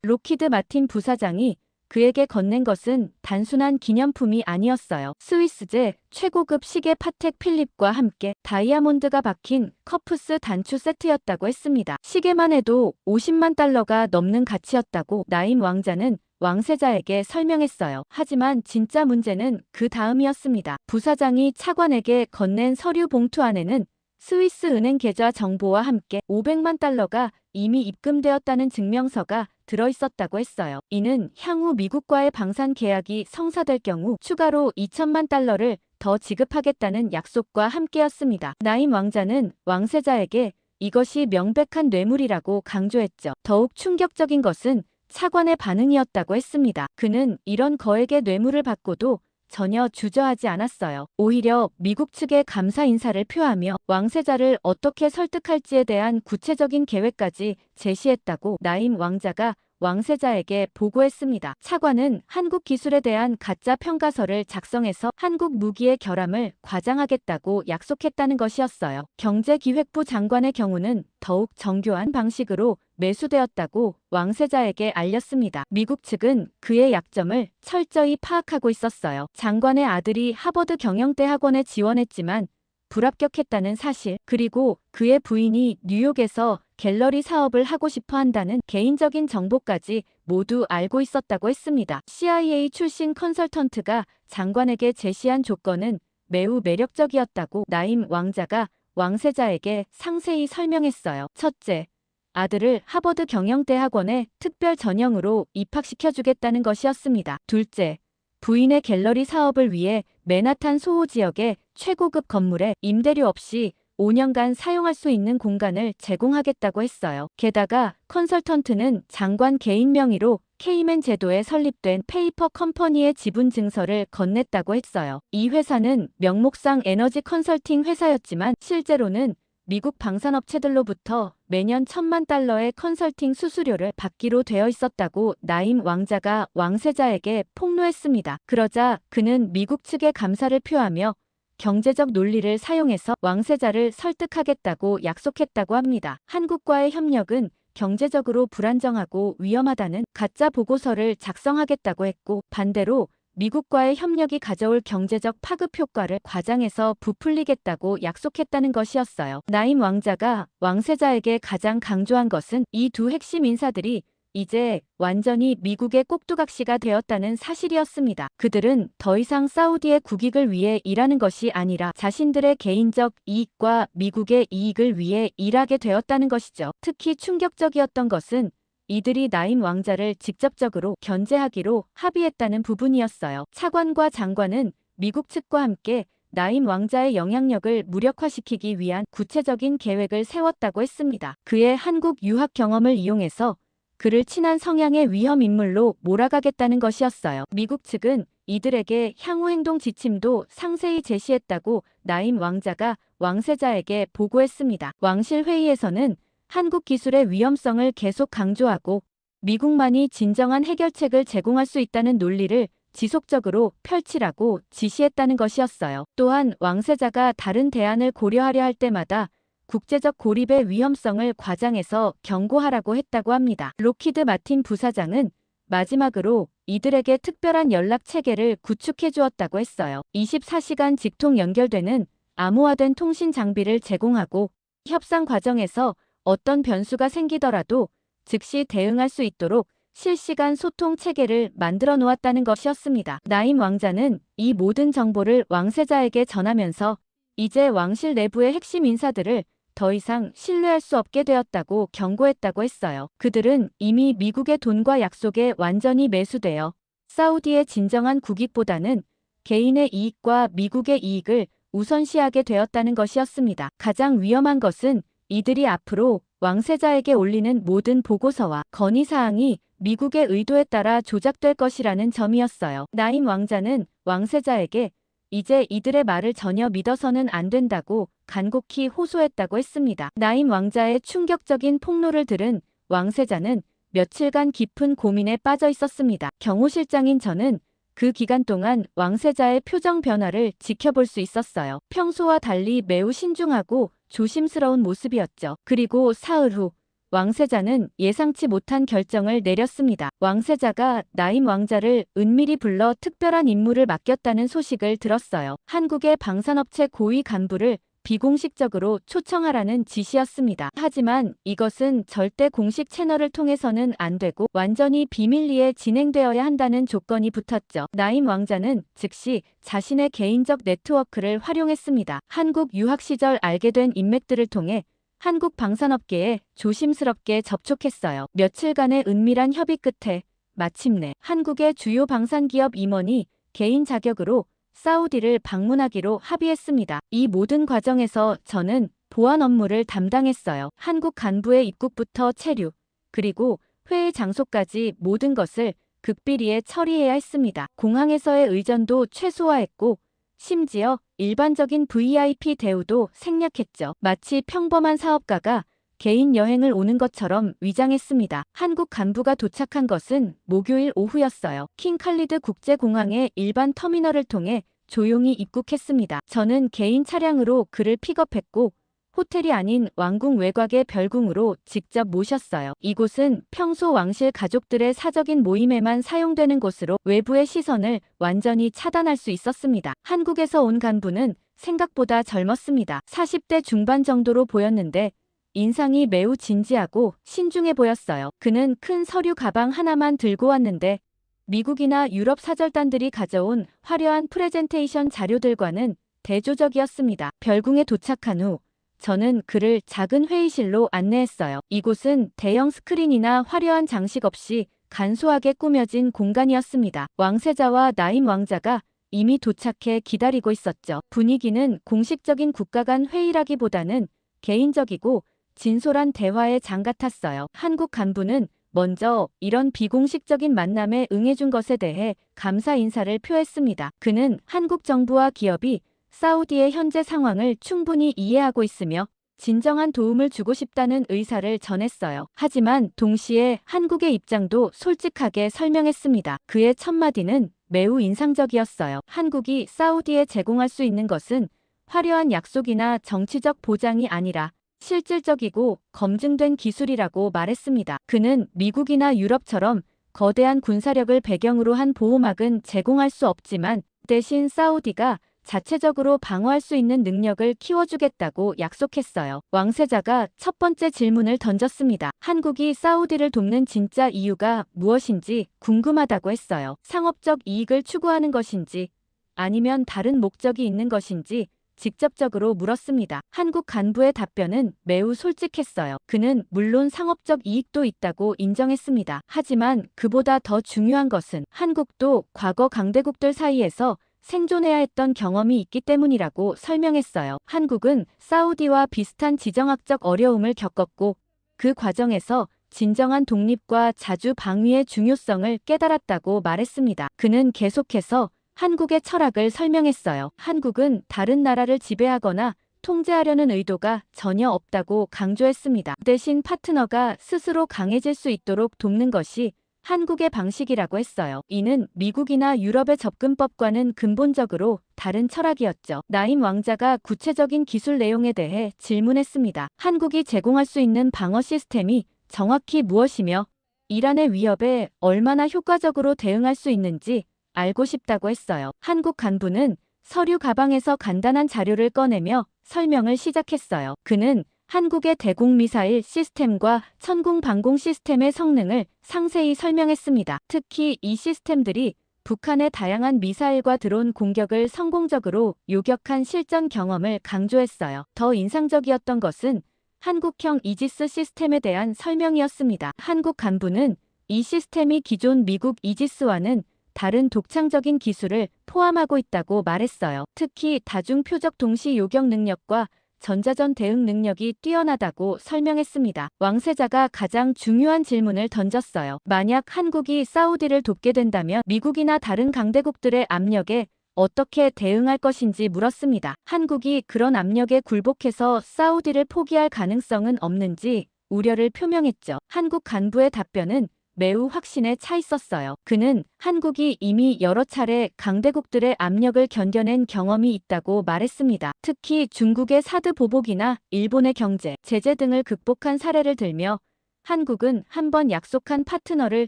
록히드 마틴 부사장이 그에게 건넨 것은 단순한 기념품이 아니었어요. 스위스제 최고급 시계 파텍 필립과 함께 다이아몬드가 박힌 커프스 단추 세트였다고 했습니다. 시계만 해도 50만 달러가 넘는 가치였다고 나임 왕자는 왕세자에게 설명했어요. 하지만 진짜 문제는 그 다음이었습니다. 부사장이 차관에게 건넨 서류 봉투 안에는 스위스 은행 계좌 정보와 함께 500만 달러가 이미 입금되었다는 증명서가 들어있었다고 했어요. 이는 향후 미국과의 방산 계약이 성사될 경우 추가로 2천만 달러를 더 지급하겠다는 약속과 함께였습니다. 나임 왕자는 왕세자에게 이것이 명백한 뇌물이라고 강조했죠. 더욱 충격적인 것은 차관의 반응이었다고 했습니다. 그는 이런 거액의 뇌물을 받고도 전혀 주저하지 않았어요. 오히려 미국 측에 감사 인사를 표하며 왕세자를 어떻게 설득할지에 대한 구체적인 계획까지 제시했다고 나임 왕자가 왕세자에게 보고했습니다. 차관은 한국 기술에 대한 가짜 평가서를 작성해서 한국 무기의 결함을 과장하겠다고 약속했다는 것이었어요. 경제기획부 장관의 경우는 더욱 정교한 방식으로 매수되었다고 왕세자에게 알렸습니다. 미국 측은 그의 약점을 철저히 파악하고 있었어요. 장관의 아들이 하버드 경영대 학원에 지원했지만 불합격했다는 사실, 그리고 그의 부인이 뉴욕에서 갤러리 사업을 하고 싶어 한다는 개인적인 정보까지 모두 알고 있었다고 했습니다. CIA 출신 컨설턴트가 장관에게 제시한 조건은 매우 매력적이었다고 나임 왕자가 왕세자에게 상세히 설명했어요. 첫째, 아들을 하버드 경영대학원에 특별 전형으로 입학시켜주겠다는 것이었습니다. 둘째, 부인의 갤러리 사업을 위해 맨하탄 소호 지역의 최고급 건물에 임대료 없이 5년간 사용할 수 있는 공간을 제공하겠다고 했어요. 게다가 컨설턴트는 장관 개인 명의로 케이맨 제도에 설립된 페이퍼 컴퍼니의 지분 증서를 건넸다고 했어요. 이 회사는 명목상 에너지 컨설팅 회사였지만 실제로는 미국 방산업체들로부터 매년 1,000만 달러의 컨설팅 수수료를 받기로 되어 있었다고 나임 왕자가 왕세자에게 폭로했습니다. 그러자 그는 미국 측에 감사를 표하며 경제적 논리를 사용해서 왕세자를 설득하겠다고 약속했다고 합니다. 한국과의 협력은 경제적으로 불안정하고 위험하다는 가짜 보고서를 작성하겠다고 했고, 반대로 미국과의 협력이 가져올 경제적 파급 효과를 과장해서 부풀리겠다고 약속했다는 것이었어요. 나임 왕자가 왕세자에게 가장 강조한 것은 이 두 핵심 인사들이 이제 완전히 미국의 꼭두각시가 되었다는 사실이었습니다. 그들은 더 이상 사우디의 국익을 위해 일하는 것이 아니라 자신들의 개인적 이익과 미국의 이익을 위해 일하게 되었다는 것이죠. 특히 충격적이었던 것은 이들이 나임 왕자를 직접적으로 견제하기로 합의했다는 부분이었어요. 차관과 장관은 미국 측과 함께 나임 왕자의 영향력을 무력화시키기 위한 구체적인 계획을 세웠다고 했습니다. 그의 한국 유학 경험을 이용해서 그를 친한 성향의 위험 인물로 몰아가겠다는 것이었어요. 미국 측은 이들에게 향후 행동 지침도 상세히 제시했다고 나임 왕자가 왕세자에게 보고했습니다. 왕실 회의에서는 한국 기술의 위험성을 계속 강조하고 미국만이 진정한 해결책을 제공할 수 있다는 논리를 지속적으로 펼치라고 지시했다는 것이었어요. 또한 왕세자가 다른 대안을 고려하려 할 때마다 국제적 고립의 위험성을 과장해서 경고하라고 했다고 합니다. 록히드 마틴 부사장은 마지막으로 이들에게 특별한 연락 체계를 구축해 주었다고 했어요. 24시간 직통 연결되는 암호화된 통신 장비를 제공하고 협상 과정에서 어떤 변수가 생기더라도 즉시 대응할 수 있도록 실시간 소통 체계를 만들어 놓았다는 것이었습니다. 나임 왕자는 이 모든 정보를 왕세자에게 전하면서 이제 왕실 내부의 핵심 인사들을 더 이상 신뢰할 수 없게 되었다고 경고했다고 했어요. 그들은 이미 미국의 돈과 약속에 완전히 매수되어 사우디의 진정한 국익보다는 개인의 이익과 미국의 이익을 우선시하게 되었다는 것이었습니다. 가장 위험한 것은 이들이 앞으로 왕세자에게 올리는 모든 보고서와 건의사항이 미국의 의도에 따라 조작될 것이라는 점이었어요. 나임 왕자는 왕세자에게 이제 이들의 말을 전혀 믿어서는 안 된다고 간곡히 호소했다고 했습니다. 나임 왕자의 충격적인 폭로를 들은 왕세자는 며칠간 깊은 고민에 빠져 있었습니다. 경호실장인 저는 그 기간 동안 왕세자의 표정 변화를 지켜볼 수 있었어요. 평소와 달리 매우 신중하고 조심스러운 모습이었죠. 그리고 사흘 후 왕세자는 예상치 못한 결정을 내렸습니다. 왕세자가 나임 왕자를 은밀히 불러 특별한 임무를 맡겼다는 소식을 들었어요. 한국의 방산업체 고위 간부를 비공식적으로 초청하라는 지시였습니다. 하지만 이것은 절대 공식 채널을 통해서는 안 되고 완전히 비밀리에 진행되어야 한다는 조건이 붙었죠. 나임 왕자는 즉시 자신의 개인적 네트워크를 활용했습니다. 한국 유학 시절 알게 된 인맥들을 통해 한국 방산업계에 조심스럽게 접촉했어요. 며칠간의 은밀한 협의 끝에 마침내 한국의 주요 방산기업 임원이 개인 자격으로 사우디를 방문하기로 합의했습니다. 이 모든 과정에서 저는 보안 업무를 담당했어요. 한국 간부의 입국부터 체류, 그리고 회의 장소까지 모든 것을 극비리에 처리해야 했습니다. 공항에서의 의전도 최소화했고 심지어 일반적인 VIP 대우도 생략했죠. 마치 평범한 사업가가 개인 여행을 오는 것처럼 위장했습니다. 한국 간부가 도착한 것은 목요일 오후였어요. 킹 칼리드 국제공항의 일반 터미널을 통해 조용히 입국했습니다. 저는 개인 차량으로 그를 픽업했고 호텔이 아닌 왕궁 외곽의 별궁으로 직접 모셨어요. 이곳은 평소 왕실 가족들의 사적인 모임에만 사용되는 곳으로 외부의 시선을 완전히 차단할 수 있었습니다. 한국에서 온 간부는 생각보다 젊었습니다. 40대 중반 정도로 보였는데 인상이 매우 진지하고 신중해 보였어요. 그는 큰 서류 가방 하나만 들고 왔는데 미국이나 유럽 사절단들이 가져온 화려한 프레젠테이션 자료들과는 대조적이었습니다. 별궁에 도착한 후 저는 그를 작은 회의실로 안내했어요. 이곳은 대형 스크린이나 화려한 장식 없이 간소하게 꾸며진 공간이었습니다. 왕세자와 나임 왕자가 이미 도착해 기다리고 있었죠. 분위기는 공식적인 국가 간 회의라기보다는 개인적이고 진솔한 대화의 장 같았어요. 한국 간부는 먼저 이런 비공식적인 만남에 응해준 것에 대해 감사 인사를 표했습니다. 그는 한국 정부와 기업이 사우디의 현재 상황을 충분히 이해하고 있으며 진정한 도움을 주고 싶다는 의사를 전했어요. 하지만 동시에 한국의 입장도 솔직하게 설명했습니다. 그의 첫마디는 매우 인상적이었어요. 한국이 사우디에 제공할 수 있는 것은 화려한 약속이나 정치적 보장이 아니라 실질적이고 검증된 기술이라고 말했습니다. 그는 미국이나 유럽처럼 거대한 군사력을 배경으로 한 보호막은 제공할 수 없지만 대신 사우디가 자체적으로 방어할 수 있는 능력을 키워주겠다고 약속했어요. 왕세자가 첫 번째 질문을 던졌습니다. 한국이 사우디를 돕는 진짜 이유가 무엇인지 궁금하다고 했어요. 상업적 이익을 추구하는 것인지 아니면 다른 목적이 있는 것인지 직접적으로 물었습니다. 한국 간부의 답변은 매우 솔직했어요. 그는 물론 상업적 이익도 있다고 인정했습니다. 하지만 그보다 더 중요한 것은 한국도 과거 강대국들 사이에서 생존해야 했던 경험이 있기 때문이라고 설명했어요. 한국은 사우디와 비슷한 지정학적 어려움을 겪었고 그 과정에서 진정한 독립과 자주 방위의 중요성을 깨달았다고 말했습니다. 그는 계속해서 한국의 철학을 설명했어요. 한국은 다른 나라를 지배하거나 통제하려는 의도가 전혀 없다고 강조했습니다. 대신 파트너가 스스로 강해질 수 있도록 돕는 것이 한국의 방식이라고 했어요. 이는 미국이나 유럽의 접근법과는 근본적으로 다른 철학이었죠. 나임 왕자가 구체적인 기술 내용에 대해 질문했습니다. 한국이 제공할 수 있는 방어 시스템이 정확히 무엇이며 이란의 위협에 얼마나 효과적으로 대응할 수 있는지 알고 싶다고 했어요. 한국 간부는 서류 가방에서 간단한 자료를 꺼내며 설명을 시작했어요. 그는 한국의 대공미사일 시스템과 천궁 방공 시스템의 성능을 상세히 설명했습니다. 특히 이 시스템들이 북한의 다양한 미사일과 드론 공격을 성공적으로 요격한 실전 경험을 강조했어요. 더 인상적이었던 것은 한국형 이지스 시스템에 대한 설명이었습니다. 한국 간부는 이 시스템이 기존 미국 이지스와는 다른 독창적인 기술을 포함하고 있다고 말했어요. 특히 다중 표적 동시 요격 능력과 전자전 대응 능력이 뛰어나다고 설명했습니다. 왕세자가 가장 중요한 질문을 던졌어요. 만약 한국이 사우디를 돕게 된다면 미국이나 다른 강대국들의 압력에 어떻게 대응할 것인지 물었습니다. 한국이 그런 압력에 굴복해서 사우디를 포기할 가능성은 없는지 우려를 표명했죠. 한국 간부의 답변은 매우 확신에 차 있었어요. 그는 한국이 이미 여러 차례 강대국들의 압력을 견뎌낸 경험이 있다고 말했습니다. 특히 중국의 사드 보복이나 일본의 경제, 제재 등을 극복한 사례를 들며 한국은 한번 약속한 파트너를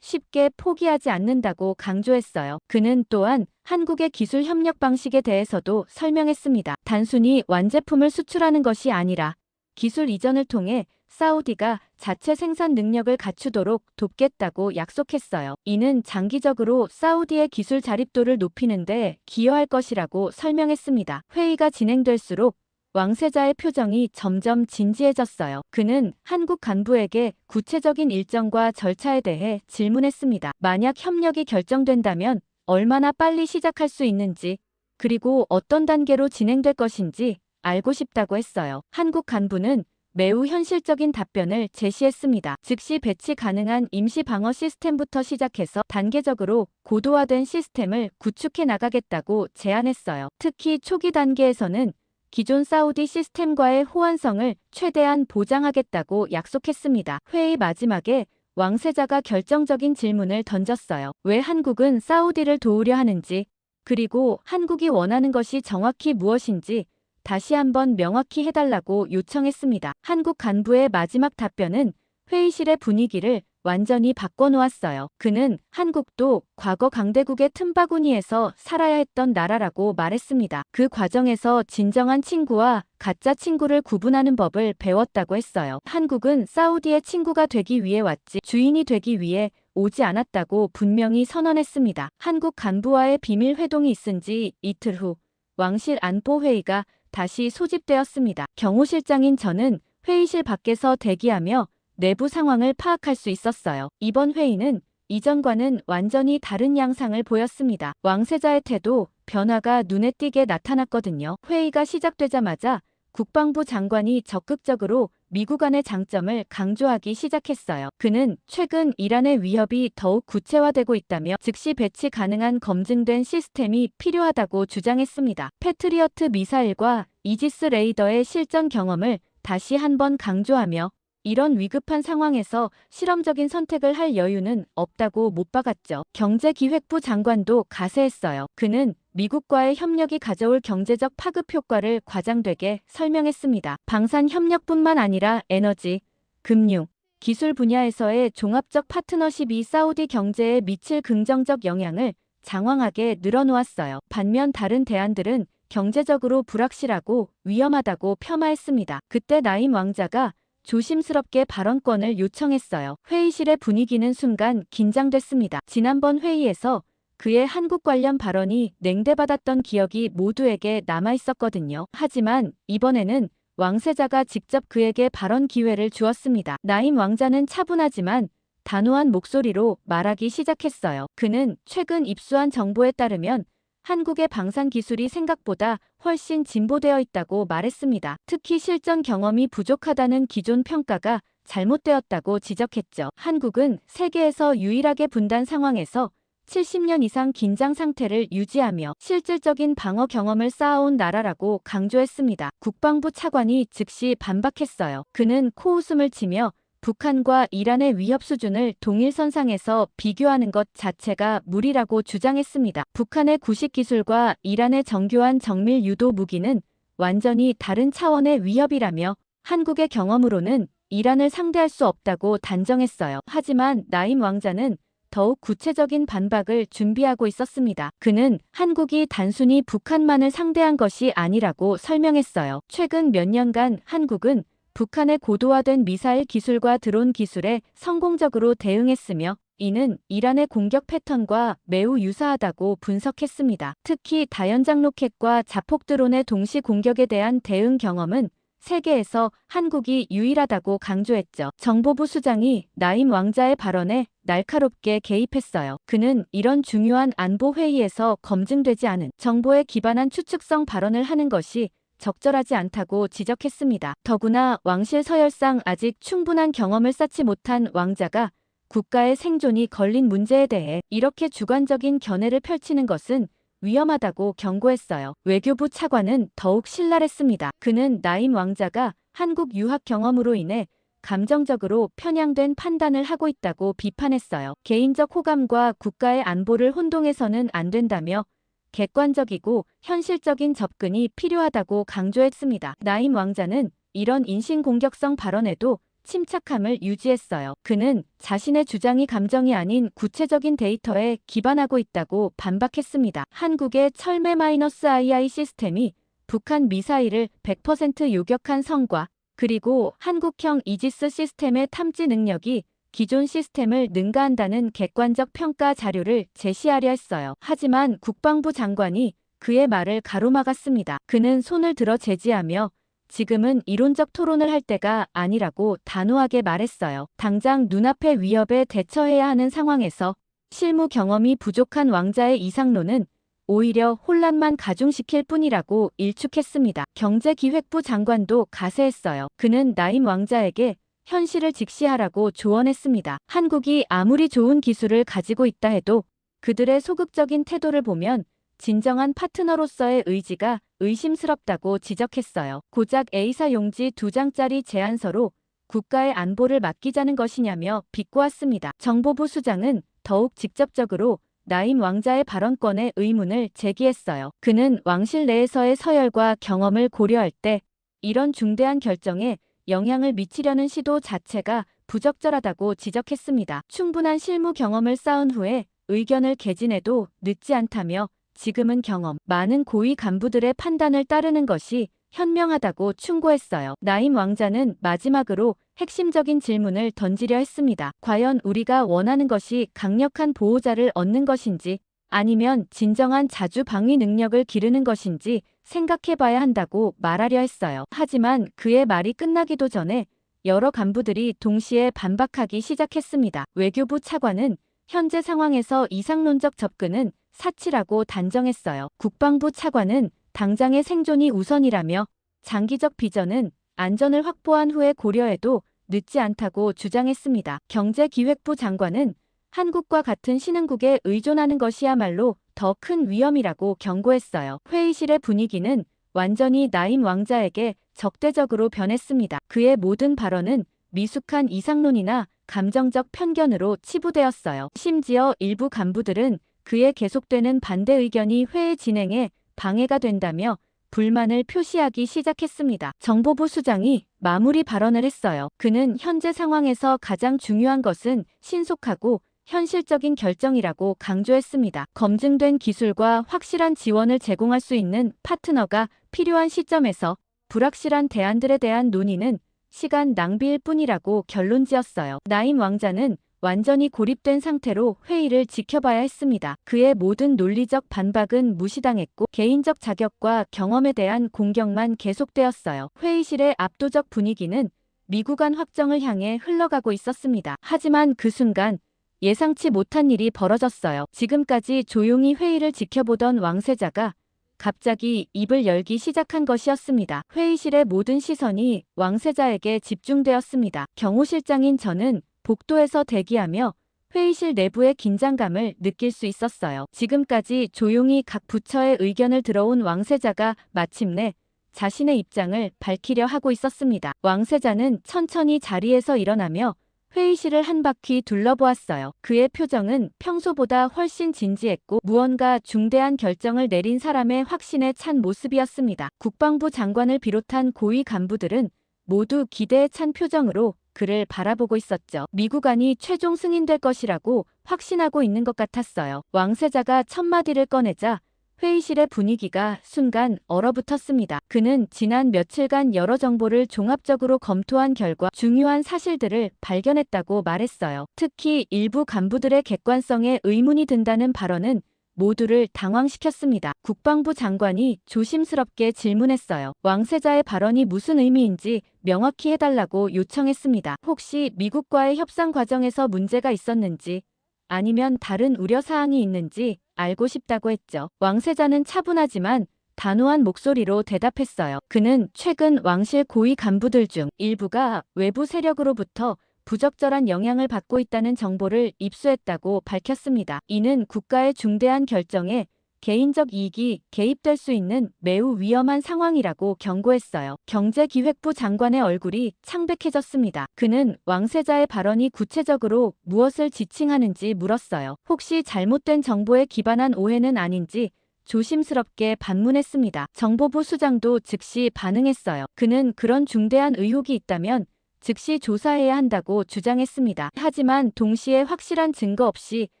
쉽게 포기하지 않는다고 강조했어요. 그는 또한 한국의 기술 협력 방식에 대해서도 설명했습니다. 단순히 완제품을 수출하는 것이 아니라 기술 이전을 통해 사우디가 자체 생산 능력을 갖추도록 돕겠다고 약속했어요. 이는 장기적으로 사우디의 기술 자립도를 높이는 데 기여할 것이라고 설명했습니다. 회의가 진행될수록 왕세자의 표정이 점점 진지해졌어요. 그는 한국 간부에게 구체적인 일정과 절차에 대해 질문했습니다. 만약 협력이 결정된다면 얼마나 빨리 시작할 수 있는지, 그리고 어떤 단계로 진행될 것인지 알고 싶다고 했어요. 한국 간부는 매우 현실적인 답변을 제시했습니다. 즉시 배치 가능한 임시 방어 시스템부터 시작해서 단계적으로 고도화된 시스템을 구축해 나가겠다고 제안했어요. 특히 초기 단계에서는 기존 사우디 시스템과의 호환성을 최대한 보장하겠다고 약속했습니다. 회의 마지막에 왕세자가 결정적인 질문을 던졌어요. 왜 한국은 사우디를 도우려 하는지, 그리고 한국이 원하는 것이 정확히 무엇인지 다시 한번 명확히 해달라고 요청했습니다. 한국 간부의 마지막 답변은 회의실의 분위기를 완전히 바꿔놓았어요. 그는 한국도 과거 강대국의 틈바구니에서 살아야 했던 나라라고 말했습니다. 그 과정에서 진정한 친구와 가짜 친구를 구분하는 법을 배웠다고 했어요. 한국은 사우디의 친구가 되기 위해 왔지 주인이 되기 위해 오지 않았다고 분명히 선언했습니다. 한국 간부와의 비밀 회동이 있은 지 이틀 후 왕실 안보회의가 다시 소집되었습니다. 경호실장인 저는 회의실 밖에서 대기하며 내부 상황을 파악할 수 있었어요. 이번 회의는 이전과는 완전히 다른 양상을 보였습니다. 왕세자의 태도 변화가 눈에 띄게 나타났거든요. 회의가 시작되자마자 국방부 장관이 적극적으로 미국 안의 장점을 강조하기 시작했어요. 그는 최근 이란의 위협이 더욱 구체화되고 있다며 즉시 배치 가능한 검증된 시스템이 필요하다고 주장했습니다. 패트리어트 미사일과 이지스 레이더의 실전 경험을 다시 한번 강조하며 이런 위급한 상황에서 실험적인 선택을 할 여유는 없다고 못 박았죠. 경제기획부 장관도 가세했어요. 그는 미국과의 협력이 가져올 경제적 파급 효과를 과장되게 설명했습니다. 방산 협력뿐만 아니라 에너지, 금융, 기술 분야에서의 종합적 파트너십이 사우디 경제에 미칠 긍정적 영향을 장황하게 늘어놓았어요. 반면 다른 대안들은 경제적으로 불확실하고 위험하다고 폄하했습니다. 그때 나임 왕자가 조심스럽게 발언권을 요청했어요. 회의실의 분위기는 순간 긴장됐습니다. 지난번 회의에서 그의 한국 관련 발언이 냉대받았던 기억이 모두에게 남아있었거든요. 하지만 이번에는 왕세자가 직접 그에게 발언 기회를 주었습니다. 나임 왕자는 차분하지만 단호한 목소리로 말하기 시작했어요. 그는 최근 입수한 정보에 따르면 한국의 방산 기술이 생각보다 훨씬 진보되어 있다고 말했습니다. 특히 실전 경험이 부족하다는 기존 평가가 잘못되었다고 지적했죠. 한국은 세계에서 유일하게 분단 상황에서 70년 이상 긴장 상태를 유지하며 실질적인 방어 경험을 쌓아온 나라라고 강조했습니다. 국방부 차관이 즉시 반박했어요. 그는 코웃음을 치며 북한과 이란의 위협 수준을 동일선상에서 비교하는 것 자체가 무리라고 주장했습니다. 북한의 구식 기술과 이란의 정교한 정밀 유도 무기는 완전히 다른 차원의 위협이라며 한국의 경험으로는 이란을 상대할 수 없다고 단정했어요. 하지만 나임 왕자는 더욱 구체적인 반박을 준비하고 있었습니다. 그는 한국이 단순히 북한만을 상대한 것이 아니라고 설명했어요. 최근 몇 년간 한국은 북한의 고도화된 미사일 기술과 드론 기술에 성공적으로 대응했으며 이는 이란의 공격 패턴과 매우 유사하다고 분석했습니다. 특히 다연장 로켓과 자폭 드론의 동시 공격에 대한 대응 경험은 세계에서 한국이 유일하다고 강조했죠. 정보부 수장이 나임 왕자의 발언에 날카롭게 개입했어요. 그는 이런 중요한 안보 회의에서 검증되지 않은 정보에 기반한 추측성 발언을 하는 것이 적절하지 않다고 지적했습니다. 더구나 왕실 서열상 아직 충분한 경험을 쌓지 못한 왕자가 국가의 생존이 걸린 문제에 대해 이렇게 주관적인 견해를 펼치는 것은 위험하다고 경고했어요. 외교부 차관은 더욱 신랄했습니다. 그는 나임 왕자가 한국 유학 경험으로 인해 감정적으로 편향된 판단을 하고 있다고 비판했어요. 개인적 호감과 국가의 안보를 혼동해서는 안 된다며 객관적이고 현실적인 접근이 필요하다고 강조했습니다. 나임 왕자는 이런 인신공격성 발언에도 침착함을 유지했어요. 그는 자신의 주장이 감정이 아닌 구체적인 데이터에 기반하고 있다고 반박했습니다. 한국의 철매-II 시스템이 북한 미사일을 100% 요격한 성과, 그리고 한국형 이지스 시스템의 탐지 능력이 기존 시스템을 능가한다는 객관적 평가 자료를 제시하려 했어요. 하지만 국방부 장관이 그의 말을 가로막았습니다. 그는 손을 들어 제지하며 지금은 이론적 토론을 할 때가 아니라고 단호하게 말했어요. 당장 눈앞의 위협에 대처해야 하는 상황에서 실무 경험이 부족한 왕자의 이상론은 오히려 혼란만 가중시킬 뿐이라고 일축했습니다. 경제기획부 장관도 가세했어요. 그는 나임 왕자에게 현실을 직시하라고 조언했습니다. 한국이 아무리 좋은 기술을 가지고 있다 해도 그들의 소극적인 태도를 보면 진정한 파트너로서의 의지가 의심스럽다고 지적했어요. 고작 A사 용지 2장짜리 제안서로 국가의 안보를 맡기자는 것이냐며 비꼬았습니다. 정보부 수장은 더욱 직접적으로 나임 왕자의 발언권에 의문을 제기했어요. 그는 왕실 내에서의 서열과 경험을 고려할 때 이런 중대한 결정에 영향을 미치려는 시도 자체가 부적절하다고 지적했습니다. 충분한 실무 경험을 쌓은 후에 의견을 개진해도 늦지 않다며 지금은 경험 많은 고위 간부들의 판단을 따르는 것이 현명하다고 충고했어요. 나임 왕자는 마지막으로 핵심적인 질문을 던지려 했습니다. 과연 우리가 원하는 것이 강력한 보호자를 얻는 것인지 아니면 진정한 자주 방위 능력을 기르는 것인지 생각해봐야 한다고 말하려 했어요. 하지만 그의 말이 끝나기도 전에 여러 간부들이 동시에 반박하기 시작했습니다. 외교부 차관은 현재 상황에서 이상론적 접근은 사치라고 단정했어요. 국방부 차관은 당장의 생존이 우선이라며 장기적 비전은 안전을 확보한 후에 고려해도 늦지 않다고 주장했습니다. 경제기획부 장관은 한국과 같은 신흥국에 의존하는 것이야말로 더 큰 위험이라고 경고했어요. 회의실의 분위기는 완전히 나임 왕자에게 적대적으로 변했습니다. 그의 모든 발언은 미숙한 이상론이나 감정적 편견으로 치부되었어요. 심지어 일부 간부들은 그의 계속되는 반대 의견이 회의 진행에 방해가 된다며 불만을 표시하기 시작했습니다. 정보부 수장이 마무리 발언을 했어요. 그는 현재 상황에서 가장 중요한 것은 신속하고 현실적인 결정이라고 강조했습니다. 검증된 기술과 확실한 지원을 제공할 수 있는 파트너가 필요한 시점에서 불확실한 대안들에 대한 논의는 시간 낭비일 뿐이라고 결론지었어요. 나임 왕자는 완전히 고립된 상태로 회의를 지켜봐야 했습니다. 그의 모든 논리적 반박은 무시당했고 개인적 자격과 경험에 대한 공격만 계속되었어요. 회의실의 압도적 분위기는 미국안 확정을 향해 흘러가고 있었습니다. 하지만 그 순간 예상치 못한 일이 벌어졌어요. 지금까지 조용히 회의를 지켜보던 왕세자가 갑자기 입을 열기 시작한 것이었습니다. 회의실의 모든 시선이 왕세자에게 집중되었습니다. 경호실장인 저는 복도에서 대기하며 회의실 내부의 긴장감을 느낄 수 있었어요. 지금까지 조용히 각 부처의 의견을 들어온 왕세자가 마침내 자신의 입장을 밝히려 하고 있었습니다. 왕세자는 천천히 자리에서 일어나며 회의실을 한 바퀴 둘러보았어요. 그의 표정은 평소보다 훨씬 진지했고 무언가 중대한 결정을 내린 사람의 확신에 찬 모습이었습니다. 국방부 장관을 비롯한 고위 간부들은 모두 기대에 찬 표정으로 그를 바라보고 있었죠. 미국안이 최종 승인될 것이라고 확신하고 있는 것 같았어요. 왕세자가 첫 마디를 꺼내자 회의실의 분위기가 순간 얼어붙었습니다. 그는 지난 며칠간 여러 정보를 종합적으로 검토한 결과 중요한 사실들을 발견했다고 말했어요. 특히 일부 간부들의 객관성에 의문이 든다는 발언은 모두를 당황시켰습니다. 국방부 장관이 조심스럽게 질문했어요. 왕세자의 발언이 무슨 의미인지 명확히 해달라고 요청했습니다. 혹시 미국과의 협상 과정에서 문제가 있었는지 아니면 다른 우려사항이 있는지 알고 싶다고 했죠. 왕세자는 차분하지만 단호한 목소리로 대답했어요. 그는 최근 왕실 고위 간부들 중 일부가 외부 세력으로부터 부적절한 영향을 받고 있다는 정보를 입수했다고 밝혔습니다. 이는 국가의 중대한 결정에 개인적 이익이 개입될 수 있는 매우 위험한 상황이라고 경고했어요. 경제기획부 장관의 얼굴이 창백해졌습니다. 그는 왕세자의 발언이 구체적으로 무엇을 지칭하는지 물었어요. 혹시 잘못된 정보에 기반한 오해는 아닌지 조심스럽게 반문했습니다. 정보부 수장도 즉시 반응했어요. 그는 그런 중대한 의혹이 있다면 즉시 조사해야 한다고 주장했습니다. 하지만 동시에 확실한 증거 없이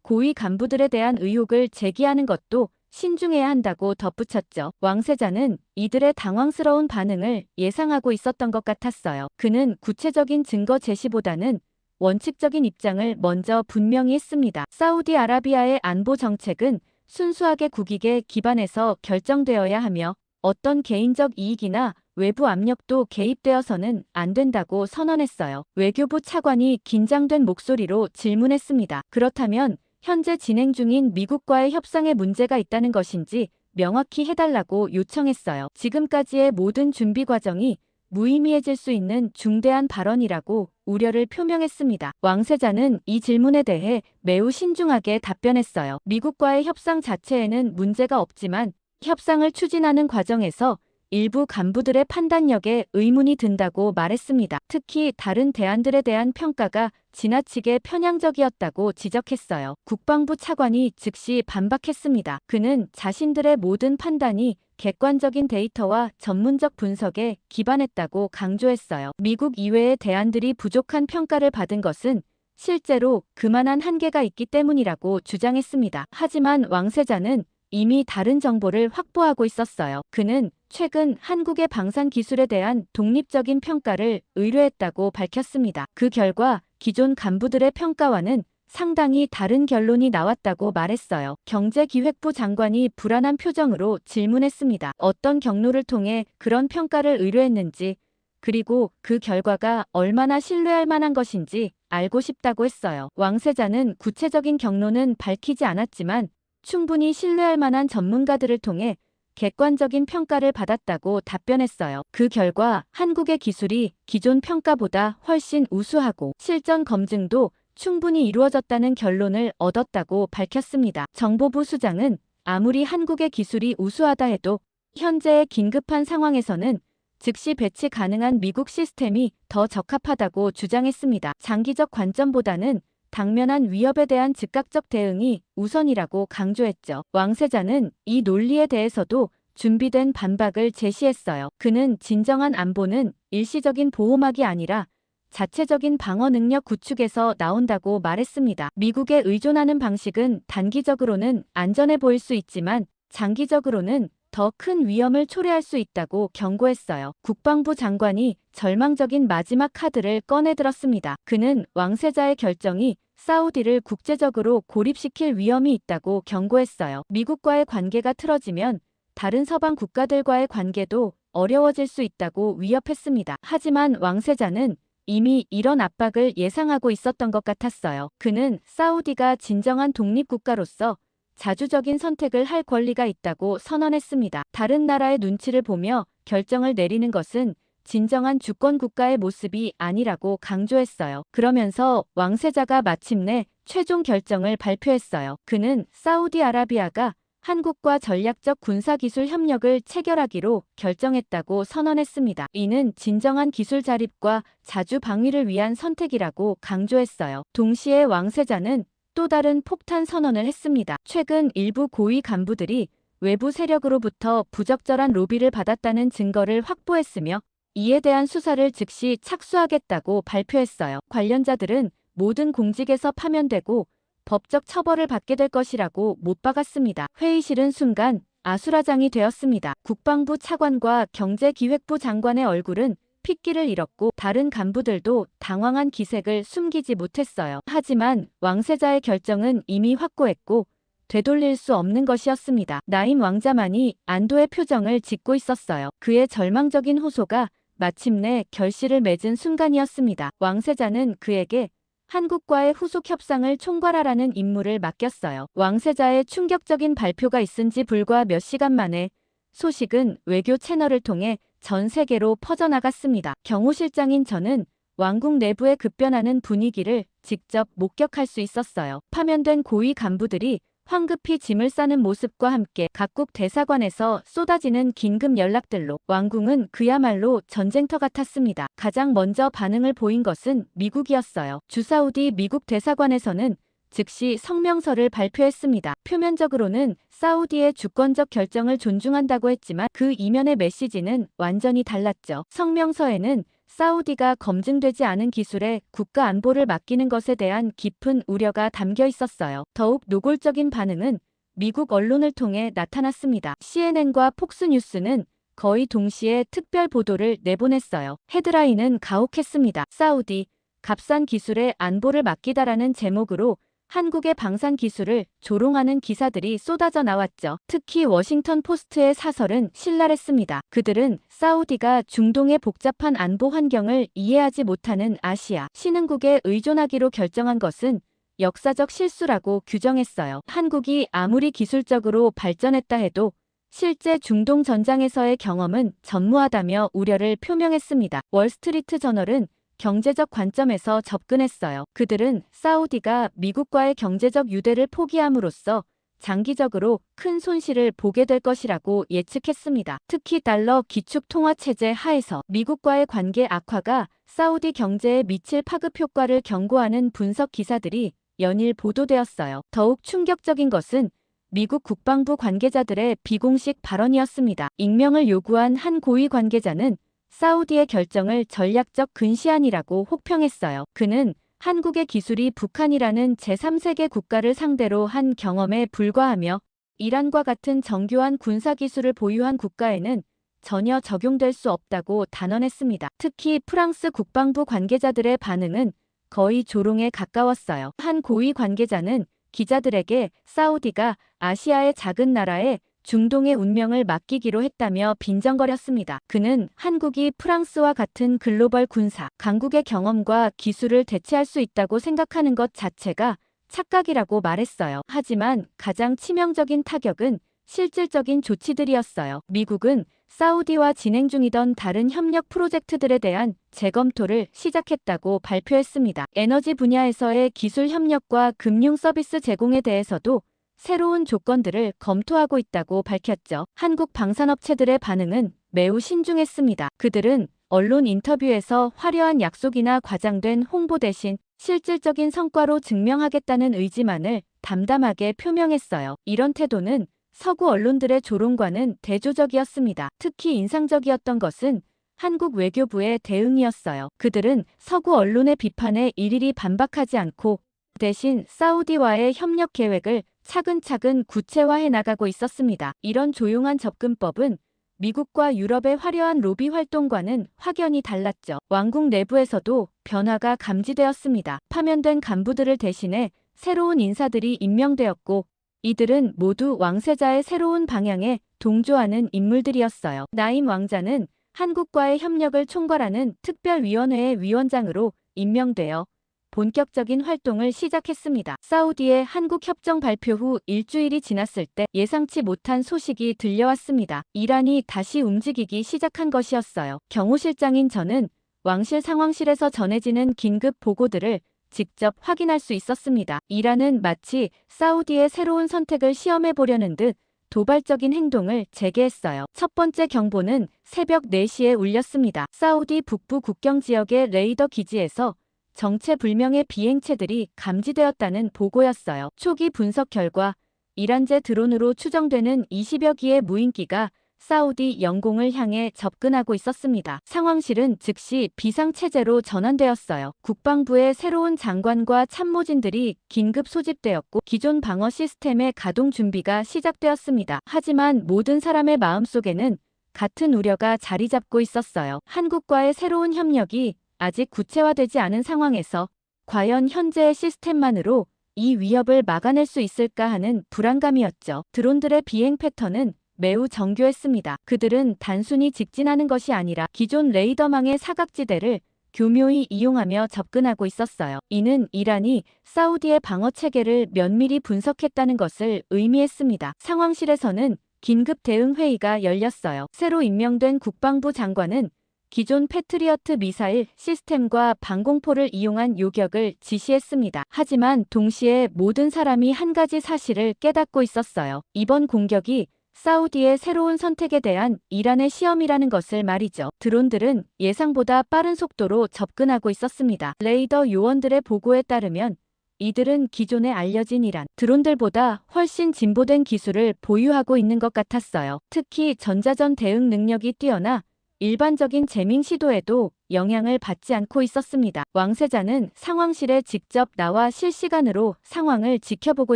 고위 간부들에 대한 의혹을 제기하는 것도 신중해야 한다고 덧붙였죠. 왕세자는 이들의 당황스러운 반응을 예상하고 있었던 것 같았어요. 그는 구체적인 증거 제시보다는 원칙적인 입장을 먼저 분명히 했습니다. 사우디아라비아의 안보 정책은 순수하게 국익에 기반해서 결정되어야 하며 어떤 개인적 이익이나 외부 압력도 개입되어서는 안 된다고 선언했어요. 외교부 차관이 긴장된 목소리로 질문했습니다. 그렇다면 현재 진행 중인 미국과의 협상에 문제가 있다는 것인지 명확히 해달라고 요청했어요. 지금까지의 모든 준비 과정이 무의미해질 수 있는 중대한 발언이라고 우려를 표명했습니다. 왕세자는 이 질문에 대해 매우 신중하게 답변했어요. 미국과의 협상 자체에는 문제가 없지만 협상을 추진하는 과정에서 일부 간부들의 판단력에 의문이 든다고 말했습니다. 특히 다른 대안들에 대한 평가가 지나치게 편향적이었다고 지적했어요. 국방부 차관이 즉시 반박했습니다. 그는 자신들의 모든 판단이 객관적인 데이터와 전문적 분석에 기반했다고 강조했어요. 미국 이외의 대안들이 부족한 평가를 받은 것은 실제로 그만한 한계가 있기 때문이라고 주장했습니다. 하지만 왕세자는 이미 다른 정보를 확보하고 있었어요. 그는 최근 한국의 방산 기술에 대한 독립적인 평가를 의뢰했다고 밝혔습니다. 그 결과 기존 간부들의 평가와는 상당히 다른 결론이 나왔다고 말했어요. 경제기획부 장관이 불안한 표정으로 질문했습니다. 어떤 경로를 통해 그런 평가를 의뢰했는지, 그리고 그 결과가 얼마나 신뢰할 만한 것인지 알고 싶다고 했어요. 왕세자는 구체적인 경로는 밝히지 않았지만 충분히 신뢰할 만한 전문가들을 통해 객관적인 평가를 받았다고 답변했어요. 그 결과 한국의 기술이 기존 평가보다 훨씬 우수하고 실전 검증도 충분히 이루어졌다는 결론을 얻었다고 밝혔습니다. 정보부 수장은 아무리 한국의 기술이 우수하다 해도 현재의 긴급한 상황에서는 즉시 배치 가능한 미국 시스템이 더 적합하다고 주장했습니다. 장기적 관점보다는 당면한 위협에 대한 즉각적 대응이 우선이라고 강조했죠. 왕세자는 이 논리에 대해서도 준비된 반박을 제시했어요. 그는 진정한 안보는 일시적인 보호막이 아니라 자체적인 방어 능력 구축에서 나온다고 말했습니다. 미국에 의존하는 방식은 단기적으로는 안전해 보일 수 있지만 장기적으로는 더 큰 위험을 초래할 수 있다고 경고했어요. 국방부 장관이 절망적인 마지막 카드를 꺼내들었습니다. 그는 왕세자의 결정이 사우디를 국제적으로 고립시킬 위험이 있다고 경고했어요. 미국과의 관계가 틀어지면 다른 서방 국가들과의 관계도 어려워질 수 있다고 위협했습니다. 하지만 왕세자는 이미 이런 압박을 예상하고 있었던 것 같았어요. 그는 사우디가 진정한 독립국가로서 자주적인 선택을 할 권리가 있다고 선언했습니다. 다른 나라의 눈치를 보며 결정을 내리는 것은 진정한 주권 국가의 모습이 아니라고 강조했어요. 그러면서 왕세자가 마침내 최종 결정을 발표했어요. 그는 사우디아라비아가 한국과 전략적 군사기술 협력을 체결하기로 결정했다고 선언했습니다. 이는 진정한 기술 자립과 자주 방위를 위한 선택이라고 강조했어요. 동시에 왕세자는 또 다른 폭탄 선언을 했습니다. 최근 일부 고위 간부들이 외부 세력으로부터 부적절한 로비를 받았다는 증거를 확보했으며 이에 대한 수사를 즉시 착수하겠다고 발표했어요. 관련자들은 모든 공직에서 파면되고 법적 처벌을 받게 될 것이라고 못 박았습니다. 회의실은 순간 아수라장이 되었습니다. 국방부 차관과 경제기획부 장관의 얼굴은 핏기를 잃었고 다른 간부들도 당황한 기색을 숨기지 못했어요. 하지만 왕세자의 결정은 이미 확고했고 되돌릴 수 없는 것이었습니다. 나임 왕자만이 안도의 표정을 짓고 있었어요. 그의 절망적인 호소가 마침내 결실을 맺은 순간이었습니다. 왕세자는 그에게 한국과의 후속 협상을 총괄하라는 임무를 맡겼어요. 왕세자의 충격적인 발표가 있은 지 불과 몇 시간 만에 소식은 외교 채널을 통해 전 세계로 퍼져나갔습니다. 경호실장인 저는 왕궁 내부의 급변하는 분위기를 직접 목격할 수 있었어요. 파면된 고위 간부들이 황급히 짐을 싸는 모습과 함께 각국 대사관에서 쏟아지는 긴급 연락들로 왕궁은 그야말로 전쟁터 같았습니다. 가장 먼저 반응을 보인 것은 미국이었어요. 주사우디 미국 대사관에서는 즉시 성명서를 발표했습니다. 표면적으로는 사우디의 주권적 결정을 존중한다고 했지만 그 이면의 메시지는 완전히 달랐죠. 성명서에는 사우디가 검증되지 않은 기술에 국가 안보를 맡기는 것에 대한 깊은 우려가 담겨 있었어요. 더욱 노골적인 반응은 미국 언론을 통해 나타났습니다. CNN과 폭스뉴스는 거의 동시에 특별 보도를 내보냈어요. 헤드라인은 가혹했습니다. 사우디, 값싼 기술에 안보를 맡기다라는 제목으로 한국의 방산 기술을 조롱하는 기사들이 쏟아져 나왔죠. 특히 워싱턴 포스트의 사설은 신랄했습니다. 그들은 사우디가 중동의 복잡한 안보 환경을 이해하지 못하는 아시아 신흥국에 의존하기로 결정한 것은 역사적 실수라고 규정했어요. 한국이 아무리 기술적으로 발전했다 해도 실제 중동 전장에서의 경험은 전무하다며 우려를 표명했습니다. 월스트리트 저널은 경제적 관점에서 접근했어요. 그들은 사우디가 미국과의 경제적 유대를 포기함으로써 장기적으로 큰 손실을 보게 될 것이라고 예측했습니다. 특히 달러 기축 통화 체제 하에서 미국과의 관계 악화가 사우디 경제에 미칠 파급 효과를 경고하는 분석 기사들이 연일 보도되었어요. 더욱 충격적인 것은 미국 국방부 관계자들의 비공식 발언이었습니다. 익명을 요구한 한 고위 관계자는 사우디의 결정을 전략적 근시안이라고 혹평했어요. 그는 한국의 기술이 북한이라는 제3세계 국가를 상대로 한 경험에 불과하며 이란과 같은 정교한 군사기술을 보유한 국가에는 전혀 적용될 수 없다고 단언했습니다. 특히 프랑스 국방부 관계자들의 반응은 거의 조롱에 가까웠어요. 한 고위 관계자는 기자들에게 사우디가 아시아의 작은 나라에 중동의 운명을 맡기기로 했다며 빈정거렸습니다. 그는 한국이 프랑스와 같은 글로벌 군사 강국의 경험과 기술을 대체할 수 있다고 생각하는 것 자체가 착각이라고 말했어요. 하지만 가장 치명적인 타격은 실질적인 조치들이었어요. 미국은 사우디와 진행 중이던 다른 협력 프로젝트들에 대한 재검토를 시작했다고 발표했습니다. 에너지 분야에서의 기술 협력과 금융 서비스 제공에 대해서도 새로운 조건들을 검토하고 있다고 밝혔죠. 한국 방산업체들의 반응은 매우 신중했습니다. 그들은 언론 인터뷰에서 화려한 약속이나 과장된 홍보 대신 실질적인 성과로 증명하겠다는 의지만을 담담하게 표명했어요. 이런 태도는 서구 언론들의 조롱과는 대조적이었습니다. 특히 인상적이었던 것은 한국 외교부의 대응이었어요. 그들은 서구 언론의 비판에 일일이 반박하지 않고 대신 사우디와의 협력 계획을 차근차근 구체화해 나가고 있었습니다. 이런 조용한 접근법은 미국과 유럽의 화려한 로비 활동과는 확연히 달랐죠. 왕궁 내부에서도 변화가 감지되었습니다. 파면된 간부들을 대신해 새로운 인사들이 임명되었고 이들은 모두 왕세자의 새로운 방향에 동조하는 인물들이었어요. 나임 왕자는 한국과의 협력을 총괄하는 특별위원회의 위원장으로 임명되어 본격적인 활동을 시작했습니다. 사우디의 한국 협정 발표 후 일주일이 지났을 때 예상치 못한 소식이 들려왔습니다. 이란이 다시 움직이기 시작한 것이었어요. 경호실장인 저는 왕실 상황실에서 전해지는 긴급 보고들을 직접 확인할 수 있었습니다. 이란은 마치 사우디의 새로운 선택을 시험해 보려는 듯 도발적인 행동을 재개했어요. 첫 번째 경보는 새벽 4시에 울렸습니다. 사우디 북부 국경 지역의 레이더 기지에서 정체불명의 비행체들이 감지되었다는 보고였어요. 초기 분석 결과 이란제 드론으로 추정되는 20여 기의 무인기가 사우디 영공을 향해 접근하고 있었습니다. 상황실은 즉시 비상체제로 전환되었어요. 국방부의 새로운 장관과 참모진들이 긴급 소집되었고 기존 방어 시스템의 가동 준비가 시작되었습니다. 하지만 모든 사람의 마음속에는 같은 우려가 자리 잡고 있었어요. 한국과의 새로운 협력이 아직 구체화되지 않은 상황에서 과연 현재의 시스템만으로 이 위협을 막아낼 수 있을까 하는 불안감이었죠. 드론들의 비행 패턴은 매우 정교했습니다. 그들은 단순히 직진하는 것이 아니라 기존 레이더망의 사각지대를 교묘히 이용하며 접근하고 있었어요. 이는 이란이 사우디의 방어 체계를 면밀히 분석했다는 것을 의미했습니다. 상황실에서는 긴급 대응 회의가 열렸어요. 새로 임명된 국방부 장관은 기존 패트리어트 미사일 시스템과 방공포를 이용한 요격을 지시했습니다. 하지만 동시에 모든 사람이 한 가지 사실을 깨닫고 있었어요. 이번 공격이 사우디의 새로운 선택에 대한 이란의 시험이라는 것을 말이죠. 드론들은 예상보다 빠른 속도로 접근하고 있었습니다. 레이더 요원들의 보고에 따르면 이들은 기존에 알려진 이란 드론들보다 훨씬 진보된 기술을 보유하고 있는 것 같았어요. 특히 전자전 대응 능력이 뛰어나 일반적인 재밍 시도에도 영향을 받지 않고 있었습니다. 왕세자는 상황실에 직접 나와 실시간으로 상황을 지켜보고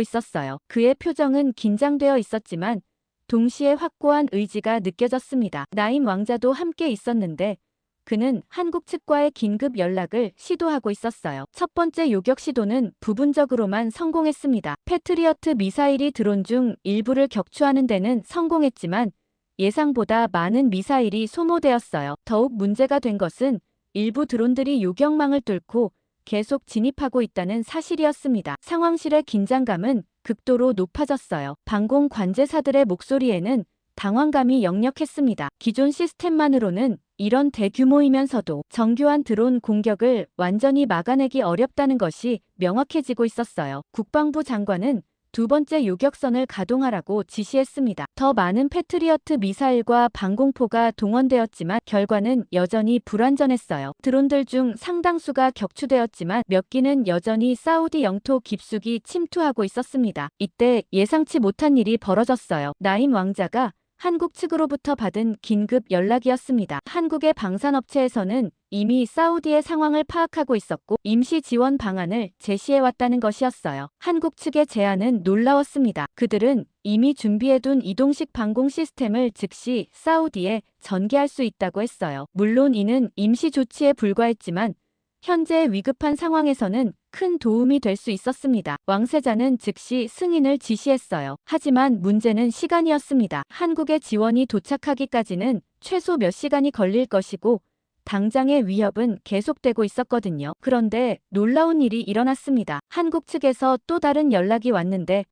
있었어요. 그의 표정은 긴장되어 있었지만 동시에 확고한 의지가 느껴졌습니다. 나임 왕자도 함께 있었는데 그는 한국 측과의 긴급 연락을 시도하고 있었어요. 첫 번째 요격 시도는 부분적으로만 성공했습니다. 패트리어트 미사일이 드론 중 일부를 격추하는 데는 성공했지만 예상보다 많은 미사일이 소모되었어요. 더욱 문제가 된 것은 일부 드론들이 요격망을 뚫고 계속 진입하고 있다는 사실이었습니다. 상황실의 긴장감은 극도로 높아졌어요. 방공 관제사들의 목소리에는 당황감이 역력했습니다. 기존 시스템만으로는 이런 대규모이면서도 정교한 드론 공격을 완전히 막아내기 어렵다는 것이 명확해지고 있었어요. 국방부 장관은 두 번째 요격선을 가동하라고 지시했습니다. 더 많은 패트리어트 미사일과 방공포가 동원되었지만 결과는 여전히 불완전했어요. 드론들 중 상당수가 격추되었지만 몇 기는 여전히 사우디 영토 깊숙이 침투하고 있었습니다. 이때 예상치 못한 일이 벌어졌어요. 나임 왕자가 한국 측으로부터 받은 긴급 연락이었습니다. 한국의 방산업체에서는 이미 사우디의 상황을 파악하고 있었고 임시 지원 방안을 제시해왔다는 것이었어요. 한국 측의 제안은 놀라웠습니다. 그들은 이미 준비해둔 이동식 방공 시스템을 즉시 사우디에 전개할 수 있다고 했어요. 물론 이는 임시 조치에 불과했지만 현재의 위급한 상황에서는 큰 도움이 될 수 있었습니다. 왕세자는 즉시 승인을 지시했어요. 하지만 문제는 시간이었습니다. 한국의 지원이 도착하기까지는 최소 몇 시간이 걸릴 것이고 당장의 위협은 계속되고 있었거든요. 그런데 놀라운 일이 일어났습니다. 한국 측에서 또 다른 연락이 왔는데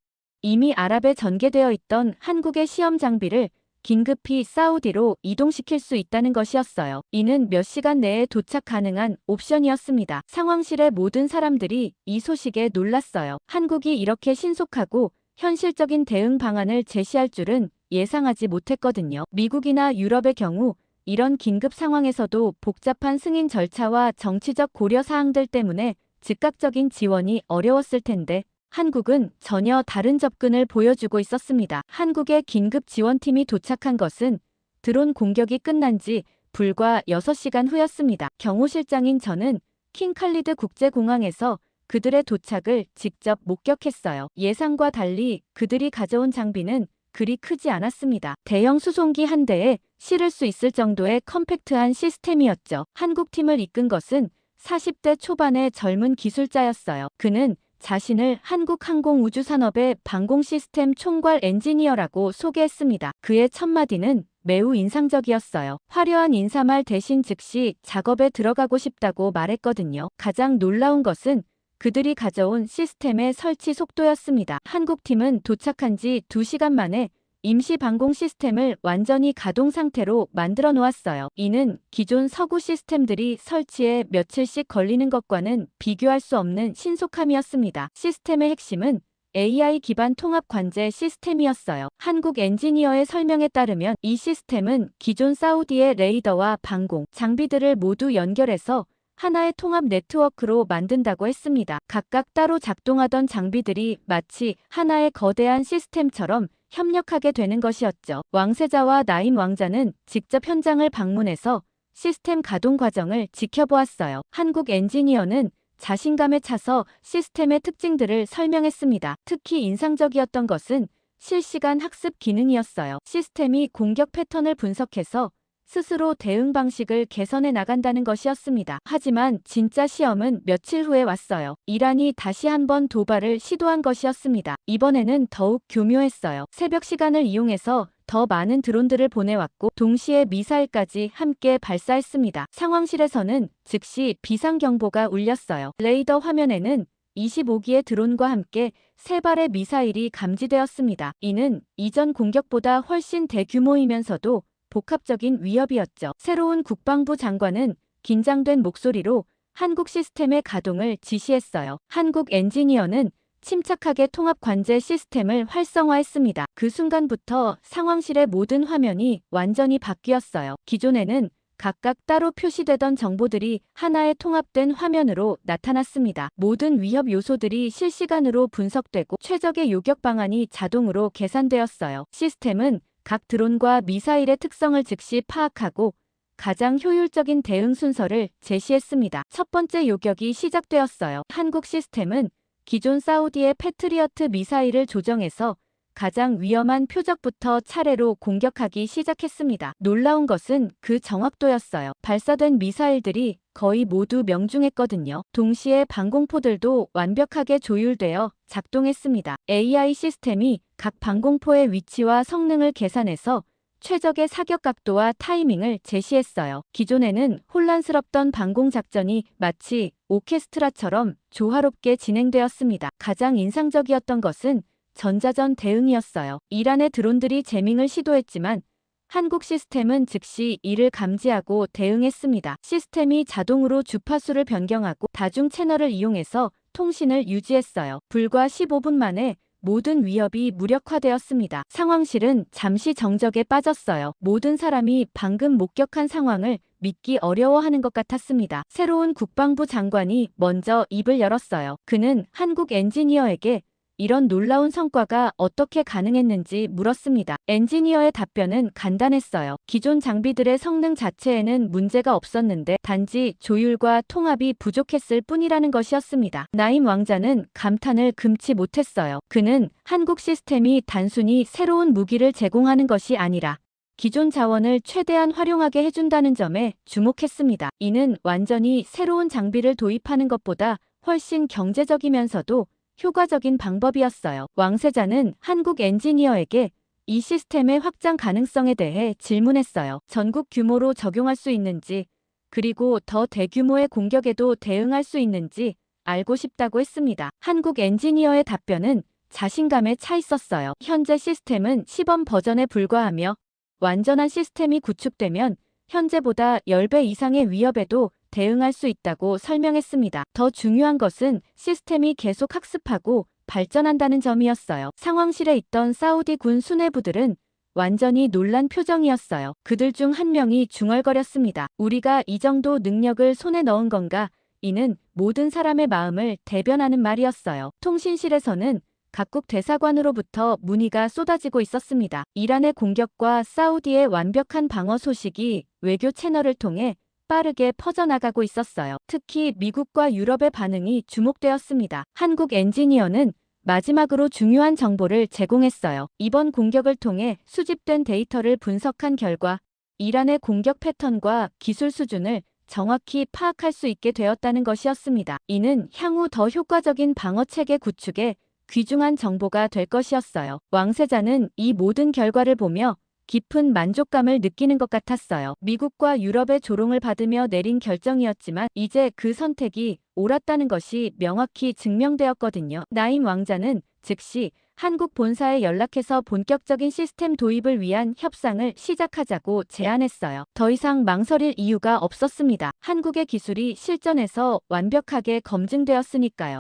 이미 아랍에 전개되어 있던 한국의 시험 장비를 긴급히 사우디로 이동시킬 수 있다는 것이었어요. 이는 몇 시간 내에 도착 가능한 옵션이었습니다. 상황실의 모든 사람들이 이 소식에 놀랐어요. 한국이 이렇게 신속하고 현실적인 대응 방안을 제시할 줄은 예상하지 못했거든요. 미국이나 유럽의 경우 이런 긴급 상황에서도 복잡한 승인 절차와 정치적 고려 사항들 때문에 즉각적인 지원이 어려웠을 텐데 한국은 전혀 다른 접근을 보여주고 있었습니다. 한국의 긴급 지원팀이 도착한 것은 드론 공격이 끝난 지 불과 6시간 후였습니다. 경호실장인 저는 킹칼리드 국제공항에서 그들의 도착을 직접 목격했어요. 예상과 달리 그들이 가져온 장비는 그리 크지 않았습니다. 대형 수송기 한 대에 실을 수 있을 정도의 컴팩트한 시스템이었죠. 한국 팀을 이끈 것은 40대 초반의 젊은 기술자였어요. 그는 자신을 한국항공우주산업의 방공 시스템 총괄 엔지니어라고 소개했습니다. 그의 첫 마디는 매우 인상적이었어요. 화려한 인사말 대신 즉시 작업에 들어가고 싶다고 말했거든요. 가장 놀라운 것은 그들이 가져온 시스템의 설치 속도였습니다. 한국팀은 도착한 지 2시간 만에 임시 방공 시스템을 완전히 가동 상태로 만들어 놓았어요. 이는 기존 서구 시스템들이 설치에 며칠씩 걸리는 것과는 비교할 수 없는 신속함이었습니다. 시스템의 핵심은 AI 기반 통합 관제 시스템이었어요. 한국 엔지니어의 설명에 따르면 이 시스템은 기존 사우디의 레이더와 방공 장비들을 모두 연결해서 하나의 통합 네트워크로 만든다고 했습니다. 각각 따로 작동하던 장비들이 마치 하나의 거대한 시스템처럼 협력하게 되는 것이었죠. 왕세자와 나임 왕자는 직접 현장을 방문해서 시스템 가동 과정을 지켜보았어요. 한국 엔지니어는 자신감에 차서 시스템의 특징들을 설명했습니다. 특히 인상적이었던 것은 실시간 학습 기능이었어요. 시스템이 공격 패턴을 분석해서 스스로 대응 방식을 개선해 나간다는 것이었습니다. 하지만 진짜 시험은 며칠 후에 왔어요. 이란이 다시 한번 도발을 시도한 것이었습니다. 이번에는 더욱 교묘했어요. 새벽 시간을 이용해서 더 많은 드론들을 보내왔고 동시에 미사일까지 함께 발사했습니다. 상황실에서는 즉시 비상경보가 울렸어요. 레이더 화면에는 25기의 드론과 함께 3발의 미사일이 감지되었습니다. 이는 이전 공격보다 훨씬 대규모이면서도 복합적인 위협이었죠. 새로운 국방부 장관은 긴장된 목소리로 한국 시스템의 가동을 지시했어요. 한국 엔지니어는 침착하게 통합 관제 시스템을 활성화했습니다. 그 순간부터 상황실의 모든 화면이 완전히 바뀌었어요. 기존에는 각각 따로 표시되던 정보들이 하나의 통합된 화면으로 나타났습니다. 모든 위협 요소들이 실시간으로 분석되고 최적의 요격 방안이 자동으로 계산되었어요. 시스템은 각 드론과 미사일의 특성을 즉시 파악하고 가장 효율적인 대응 순서를 제시했습니다. 첫 번째 요격이 시작되었어요. 한국 시스템은 기존 사우디의 패트리어트 미사일을 조정해서 가장 위험한 표적부터 차례로 공격하기 시작했습니다. 놀라운 것은 그 정확도였어요. 발사된 미사일들이 거의 모두 명중했거든요. 동시에 방공포들도 완벽하게 조율되어 작동했습니다. AI 시스템이 각 방공포의 위치와 성능을 계산해서 최적의 사격 각도와 타이밍을 제시했어요. 기존에는 혼란스럽던 방공작전이 마치 오케스트라처럼 조화롭게 진행되었습니다. 가장 인상적이었던 것은 전자전 대응이었어요. 이란의 드론들이 재밍을 시도했지만 한국 시스템은 즉시 이를 감지하고 대응했습니다. 시스템이 자동으로 주파수를 변경하고 다중 채널을 이용해서 통신을 유지했어요. 불과 15분 만에 모든 위협이 무력화되었습니다. 상황실은 잠시 정적에 빠졌어요. 모든 사람이 방금 목격한 상황을 믿기 어려워하는 것 같았습니다. 새로운 국방부 장관이 먼저 입을 열었어요. 그는 한국 엔지니어에게 이런 놀라운 성과가 어떻게 가능했는지 물었습니다. 엔지니어의 답변은 간단했어요. 기존 장비들의 성능 자체에는 문제가 없었는데 단지 조율과 통합이 부족했을 뿐이라는 것이었습니다. 나임 왕자는 감탄을 금치 못했어요. 그는 한국 시스템이 단순히 새로운 무기를 제공하는 것이 아니라 기존 자원을 최대한 활용하게 해준다는 점에 주목했습니다. 이는 완전히 새로운 장비를 도입하는 것보다 훨씬 경제적이면서도 효과적인 방법이었어요. 왕세자는 한국 엔지니어에게 이 시스템의 확장 가능성에 대해 질문했어요. 전국 규모로 적용할 수 있는지, 그리고 더 대규모의 공격에도 대응할 수 있는지 알고 싶다고 했습니다. 한국 엔지니어의 답변은 자신감에 차 있었어요. 현재 시스템은 시범 버전에 불과하며 완전한 시스템이 구축되면 현재보다 10배 이상의 위협에도 대응할 수 있다고 설명했습니다. 더 중요한 것은 시스템이 계속 학습하고 발전한다는 점이었어요. 상황실에 있던 사우디 군 수뇌부들은 완전히 놀란 표정이었어요. 그들 중 한 명이 중얼거렸습니다. 우리가 이 정도 능력을 손에 넣은 건가? 이는 모든 사람의 마음을 대변하는 말이었어요. 통신실에서는 각국 대사관으로부터 문의가 쏟아지고 있었습니다. 이란의 공격과 사우디의 완벽한 방어 소식이 외교 채널을 통해 빠르게 퍼져나가고 있었어요. 특히 미국과 유럽의 반응이 주목되었습니다. 한국 엔지니어는 마지막으로 중요한 정보를 제공했어요. 이번 공격을 통해 수집된 데이터를 분석한 결과 이란의 공격 패턴과 기술 수준을 정확히 파악할 수 있게 되었다는 것이었습니다. 이는 향후 더 효과적인 방어체계 구축에 귀중한 정보가 될 것이었어요. 왕세자는 이 모든 결과를 보며 깊은 만족감을 느끼는 것 같았어요. 미국과 유럽의 조롱을 받으며 내린 결정이었지만 이제 그 선택이 옳았다는 것이 명확히 증명되었거든요. 나임 왕자는 즉시 한국 본사에 연락해서 본격적인 시스템 도입을 위한 협상을 시작하자고 제안했어요. 더 이상 망설일 이유가 없었습니다. 한국의 기술이 실전에서 완벽하게 검증되었으니까요.